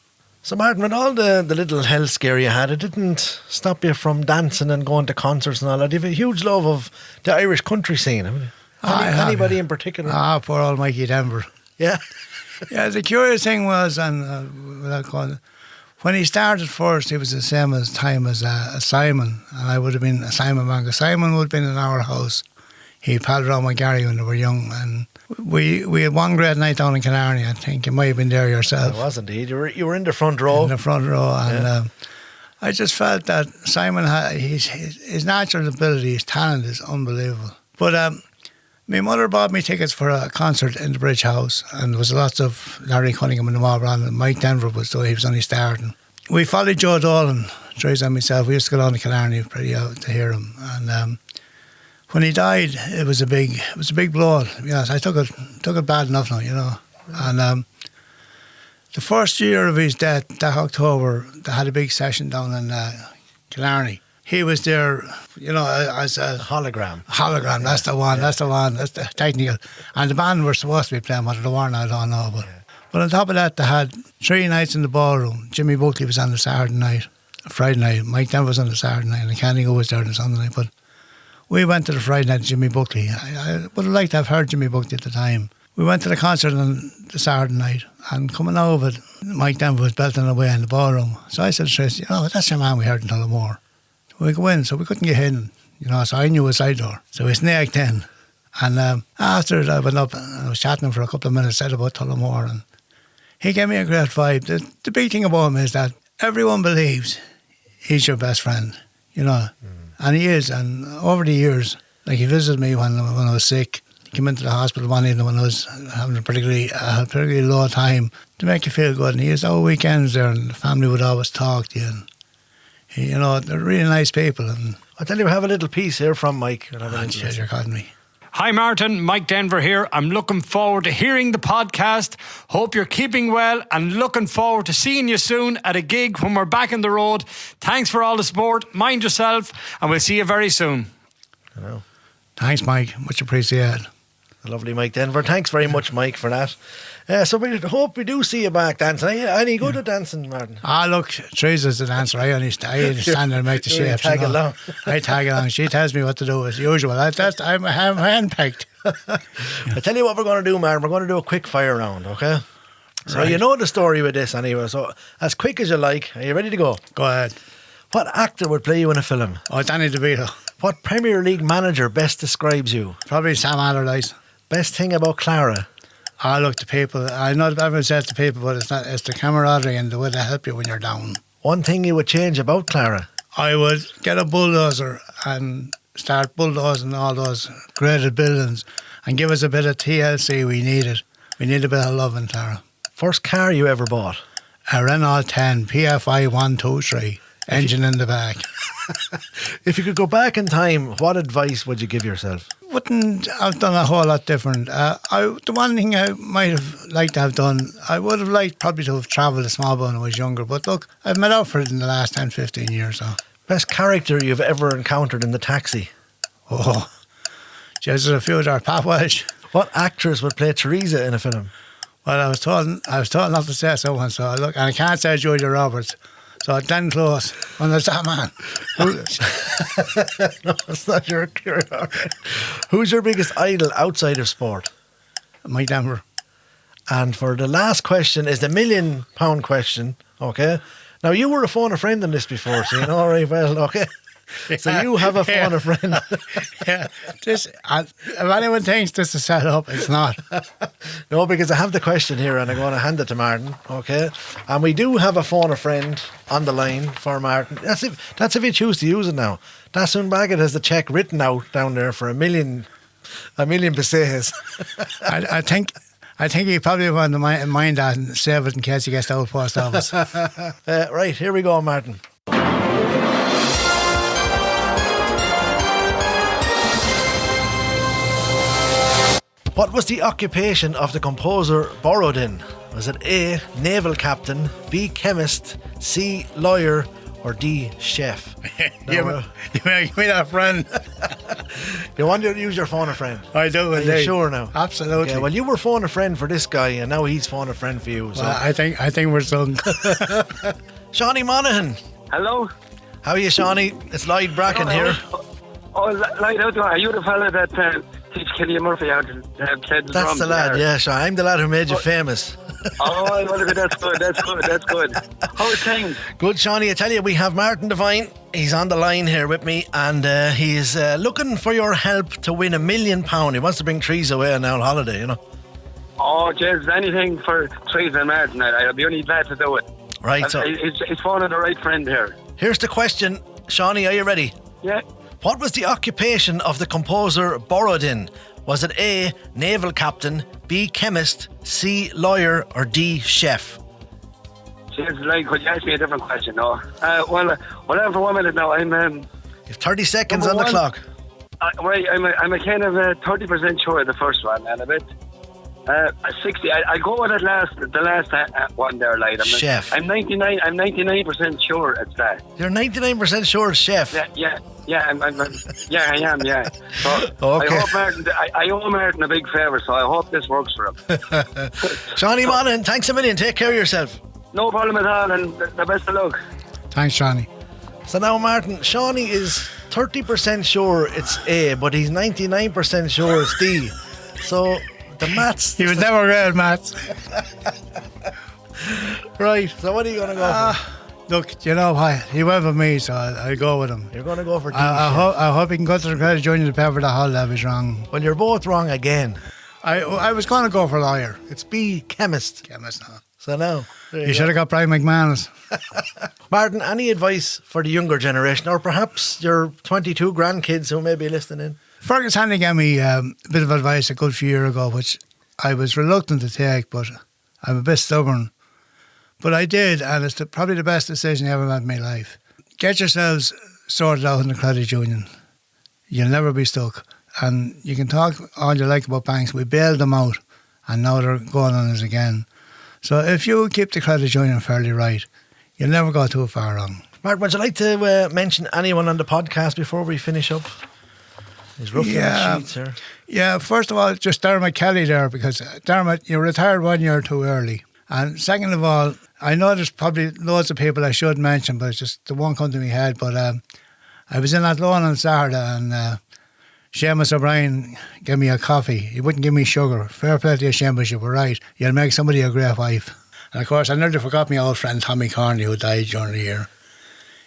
So, Martin, with all the little health scare you had, it didn't stop you from dancing and going to concerts and all that. You have a huge love of the Irish country scene, haven't you? Anybody in particular? Poor old Mikey Denver. Yeah. Yeah, the curious thing was, and without going, when he started first, he was the same time as Simon, and I would have been a Simon man, because Simon would have been in our house. He paddled around with Gary when they were young, and we had one great night down in Killarney. I think you might have been there yourself. I was indeed. You were in the front row. In the front row, and I just felt that Simon had his natural ability, his talent is unbelievable. But my mother bought me tickets for a concert in the Bridge House, and there was lots of Larry Cunningham and the mob around, and Mike Denver was there. He was only starting. We followed Joe Dolan, Teresa and myself. We used to go down to Killarney pretty out to hear him, and when he died, it was a big blow. Yes, I took it bad enough now, And the first year of his death, that October, they had a big session down in Killarney. He was there, as a hologram. Hologram, that's the one. That's the technical. And the band were supposed to be playing, whether they weren't, I don't know. But on top of that, they had 3 nights in the ballroom. Jimmy Buckley was on the Saturday night, Friday night. Mike Denver was on the Saturday night, and Canning was there on the Sunday night. But we went to the Friday night, Jimmy Buckley. I would have liked to have heard Jimmy Buckley at the time. We went to the concert on the Saturday night, and coming out of it, Mike Denver was belting away in the ballroom. So I said to Tracy, that's your man we heard in Tullamore. We go in, so we couldn't get in, so I knew a side door. So we snaked in. And after I went up, I was chatting for a couple of minutes, said about Tullamore, and he gave me a great vibe. The big thing about him is that everyone believes he's your best friend, And he is, and over the years, like he visited me when I was sick. He came into the hospital one evening when I was having a particularly low time to make you feel good. And he used all weekends there, and the family would always talk to you. And they're really nice people. And I'll tell you, I have a little piece here from Mike. You're calling me. Hi Martin, Mike Denver here. I'm looking forward to hearing the podcast. Hope you're keeping well and looking forward to seeing you soon at a gig when we're back on the road. Thanks for all the support. Mind yourself, and we'll see you very soon. Hello. Thanks, Mike. Much appreciated. Lovely Mike Denver. Thanks very much, Mike, for that. So we hope we do see you back dancing. Are you any good at dancing, Martin? Look, Teresa's the dancer. I only stand there and make the shapes. Tag along. I tag along. She tells me what to do as usual. I'm handpicked. I tell you what we're going to do, Martin. We're going to do a quick fire round, okay? So you know the story with this anyway. So as quick as you like. Are you ready to go? Go ahead. What actor would play you in a film? Danny DeVito. What Premier League manager best describes you? Probably Sam Allardyce. Best thing about Clara? Look, the people. I know everyone says the people, but it's the camaraderie and the way they help you when you're down. One thing you would change about Clara? I would get a bulldozer and start bulldozing all those graded buildings and give us a bit of TLC. We need it. We need a bit of love in Clara. First car you ever bought? A Renault 10 PFI 123. Engine in the back. If you could go back in time, what advice would you give yourself? Wouldn't have done a whole lot different. The one thing I might have liked to have done, I would have liked probably to have travelled a small bit when I was younger. But look, I've met out for it in the last 10, 15 years. So. Best character you've ever encountered in the taxi? Oh, just a few there. Pat Welsh. What actress would play Teresa in a film? Well, I was told not to say someone. So look, and I can't say Julia Roberts. So then close. When there's that man. No, it's not your career. Who's your biggest idol outside of sport? Mike Denver. And for the last question is the £1 million question, okay? Now, you were a phone a friend on this before, so you know all right well, okay? So you have a phone a friend. Yeah. If anyone thinks this is set up, it's not. No, because I have the question here and I'm going to hand it to Martin, okay? And we do have a phone a friend on the line for Martin. That's if you choose to use it now. Dassun Baggett has the cheque written out down there for $1 million pesetas. I think he probably want to mind that and save it in case he gets the old post office. Right, here we go, Martin. What was the occupation of the composer Borodin? Was it A, naval captain, B, chemist, C, lawyer, or D, chef? You make me that friend. You want to use your phone a friend? I do. Are you sure now? Absolutely. Yeah, well, you were phone a friend for this guy, and now he's phone a friend for you. So. Well, I think we're done. Shawnee Monaghan. Hello. How are you, Shawnee? It's Lloyd Bracken here. Lloyd, how do I? Are you the fella that teach Killian Murphy how to play the drums? That's the lad, yeah, sure. I'm the lad who made you famous. Oh, well, that's good. How's things? Good, Shawnee. I tell you, we have Martin Devine. He's on the line here with me, and he's looking for your help to win £1 million. He wants to bring trees away on our holiday, you know. Oh, jeez, anything for Trees and Martin. I'll be only glad to do it. Right, so he's phoning the right friend here. Here's the question, Shawnee. Are you ready? Yeah. What was the occupation of the composer Borodin? Was it A, naval captain, B, chemist, C, lawyer, or D, chef? Jeez, like, could you ask me a different question? No. Well, whatever, 1 minute now. You have 30 seconds on the clock. Right, I'm a kind of 30% sure of the first one, and a bit 60. I go with the last one there, like chef. I'm 99% sure it's that. You're 99% sure it's chef. Yeah, I am. Yeah. So okay. I owe Martin a big favour, so I hope this works for him. Shawnee Monaghan, thanks a million. Take care of yourself. No problem at all, and the best of luck. Thanks, Shawnee. So now, Martin, Shawnee is 30% sure it's A, but he's 99% sure it's D. So the maths. He was never good at maths. Right. So what are you going to go for? Look, you know what? He went with me, so I'll go with him. You're going to go for D. I hope he can go to the credit union to pay for the holiday if he's wrong. Well, you're both wrong again. I was going to go for lawyer. It's B, chemist. Huh? So now. You should have got Brian McManus. Martin, any advice for the younger generation, or perhaps your 22 grandkids who may be listening in? Fergus Hanley gave me a bit of advice a good few years ago, which I was reluctant to take, but I'm a bit stubborn. But I did, and it's probably the best decision I ever made in my life. Get yourselves sorted out in the credit union. You'll never be stuck. And you can talk all you like about banks. We bailed them out, and now they're going on us again. So if you keep the credit union fairly right, you'll never go too far wrong. Martin, would you like to mention anyone on the podcast before we finish up? He's ruffling the sheets here. Yeah, first of all, just Dermot Kelly there, because Dermot, you retired 1 year too early. And second of all, I know there's probably loads of people I should mention, but it's just the one come to my head. But I was in Athlone on Saturday, and Seamus O'Brien gave me a coffee. He wouldn't give me sugar. Fair play to you, Seamus, you were right. You'll make somebody a great wife. And of course, I never forgot my old friend Tommy Corney, who died during the year.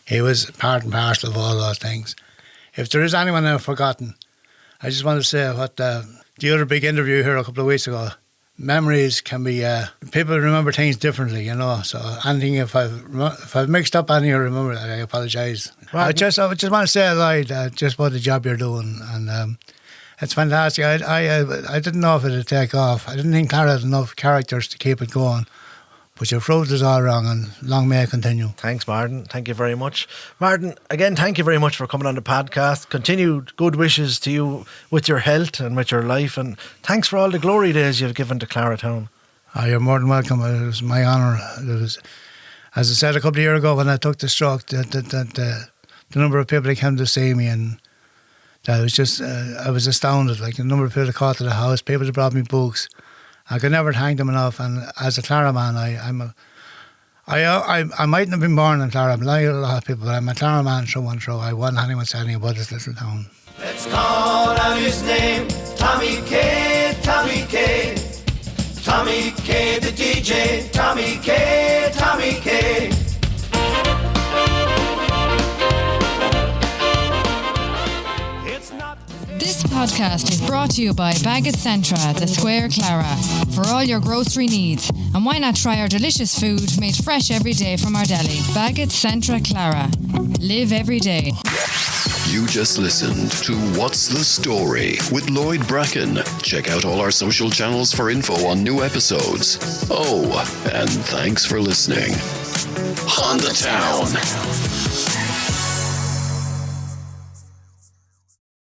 He was part and parcel of all those things. If there is anyone I've forgotten, I just want to say what the other big interview here a couple of weeks ago. Memories can be, people remember things differently, you know. So anything, if I've mixed up any or remember, I apologise. I just want to say, Lloyd, just what the job you're doing, and it's fantastic. I didn't know if it'd take off. I didn't think Clara had enough characters to keep it going. But you've proved us all wrong, and long may it continue. Thanks, Martin. Thank you very much. Martin, again, thank you very much for coming on the podcast. Continued good wishes to you with your health and with your life, and thanks for all the glory days you've given to Clara Town. You're more than welcome. It was my honour. It was, as I said a couple of years ago when I took the stroke, the number of people that came to see me, and that was just, I was astounded. Like the number of people that called to the house, people that brought me books. I could never thank them enough, and as a Clara man, I mightn't have been born in Clara, I'm like a lot of people, but I'm a Clara man through and through. I wasn't anyone saying anything about this little town. Let's call out his name, Tommy K, Tommy K. Tommy K the DJ, Tommy K, Tommy K. This podcast is brought to you by Bagot Centra, the Square Clara, for all your grocery needs. And why not try our delicious food made fresh every day from our deli? Bagot Centra Clara. Live every day. You just listened to What's the Story with Lloyd Bracken. Check out all our social channels for info on new episodes. Oh, and thanks for listening. On the Town.